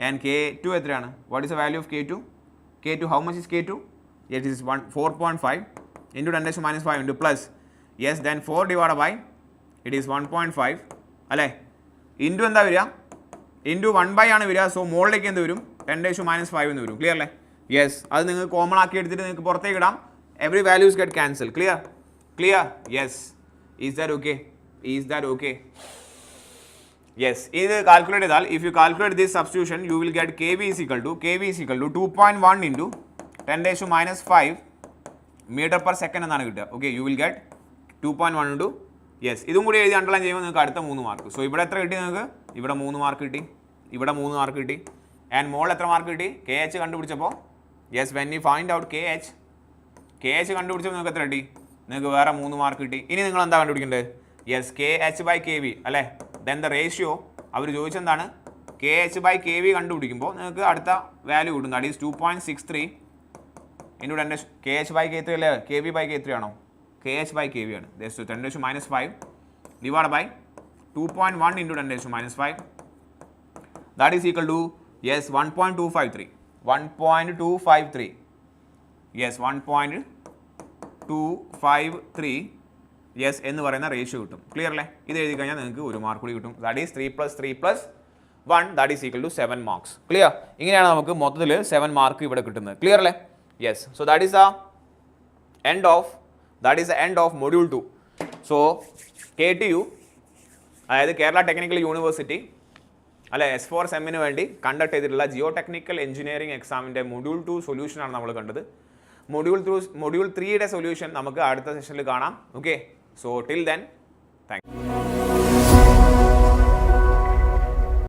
ആൻഡ് K2 എത്രയാണ്? What is the value of K2? How much is K2? It is 4.5 into 10 raised to minus 5 into plus. Yes, then 4 divided by it is 1.5 അല്ലേ. ഇൻറ്റു എന്താ വരിക, ഇൻറ്റു 1 ആണ് വരിക. സോ മുകളിലേക്ക് എന്ത് വരും, 10⁻5 എന്ന് വരും. ക്ലിയർ അല്ലേ? യെസ്, അത് നിങ്ങൾ കോമൺ ആക്കി എടുത്തിട്ട് നിങ്ങൾക്ക് പുറത്തേക്ക് ഇടാം. Every values get cancel. Clear? Yes. Is that okay? Yes, ഇത് കാൽക്കുലേറ്റ് ചെയ്താൽ if you calculate this substitution you will get kV is equal to 2.1 into 10⁻5 meter per second എന്നാണ് കിട്ടുക. Okay, you will get 2.1 into, yes, ഇതും കൂടി എഴുതി അണ്ടർലൈൻ ചെയ്യുമ്പോൾ നിങ്ങൾക്ക് അടുത്ത 3 മാർക്ക്. സോ ഇവിടെ എത്ര കിട്ടി നിങ്ങൾക്ക്? ഇവിടെ 3 മാർക്ക് കിട്ടി, ഇവിടെ 3 മാർക്ക് കിട്ടി. ആൻഡ് മോൾ എത്ര മാർക്ക് കിട്ടി? KH കണ്ടുപിടിച്ചപ്പോൾ, yes, when you find out KH കണ്ടുപിടിച്ചപ്പോൾ നിങ്ങൾക്ക് എത്ര കിട്ടി? നിങ്ങൾക്ക് വേറെ 3 മാർക്ക് കിട്ടി. ഇനി നിങ്ങൾ എന്താ കണ്ടുപിടിക്കേണ്ടത്? യെസ്, KH/kV അല്ലേ? ദെൻ ദ റേഷ്യോ അവർ ചോദിച്ചെന്താണ്? KH/kV കണ്ടുപിടിക്കുമ്പോൾ നിങ്ങൾക്ക് അടുത്ത വാല്യൂ കിട്ടും. ദാറ്റ് ഈസ് 2.63 ഇൻറ്റു 10 KH/K3 അല്ലേ? kV/K3 ആണോ? KH/kV ആണ്. 10⁻5 divide by 2.1 into 10⁻5 that is equal to, yes, 1.253. Yes, 1.253 yes എന്ന് പറയുന്ന റേഷ്യോ കിട്ടും. ക്ലിയർ അല്ലേ? ഇത് എഴുതി കഴിഞ്ഞാൽ നിങ്ങൾക്ക് 1 മാർക്ക് കൂടി കിട്ടും. That is 3 + 3 + 1 that is equal to 7 marks. Clear? ഇങ്ങനെയാണ് നമുക്ക് മൊത്തത്തിൽ 7 മാർക്ക് ഇവിടെ കിട്ടുന്നത്. ക്ലിയർ അല്ലേ? Yes. So that is the end of module 2. സോ KTU, അതായത് കേരള ടെക്നിക്കൽ യൂണിവേഴ്സിറ്റി അല്ലെ, S4 സെമ്മിന് വേണ്ടി കണ്ടക്ട് ചെയ്തിട്ടുള്ള ജിയോ ടെക്നിക്കൽ എഞ്ചിനീയറിംഗ് എക്സാമിൻ്റെ മൊഡ്യൂൾ 2 സൊല്യൂഷനാണ് നമ്മൾ കണ്ടത്. മൊഡ്യൂൾ 3യുടെ സൊല്യൂഷൻ നമുക്ക് അടുത്ത സെഷനിൽ കാണാം. Okay, so till then thank you.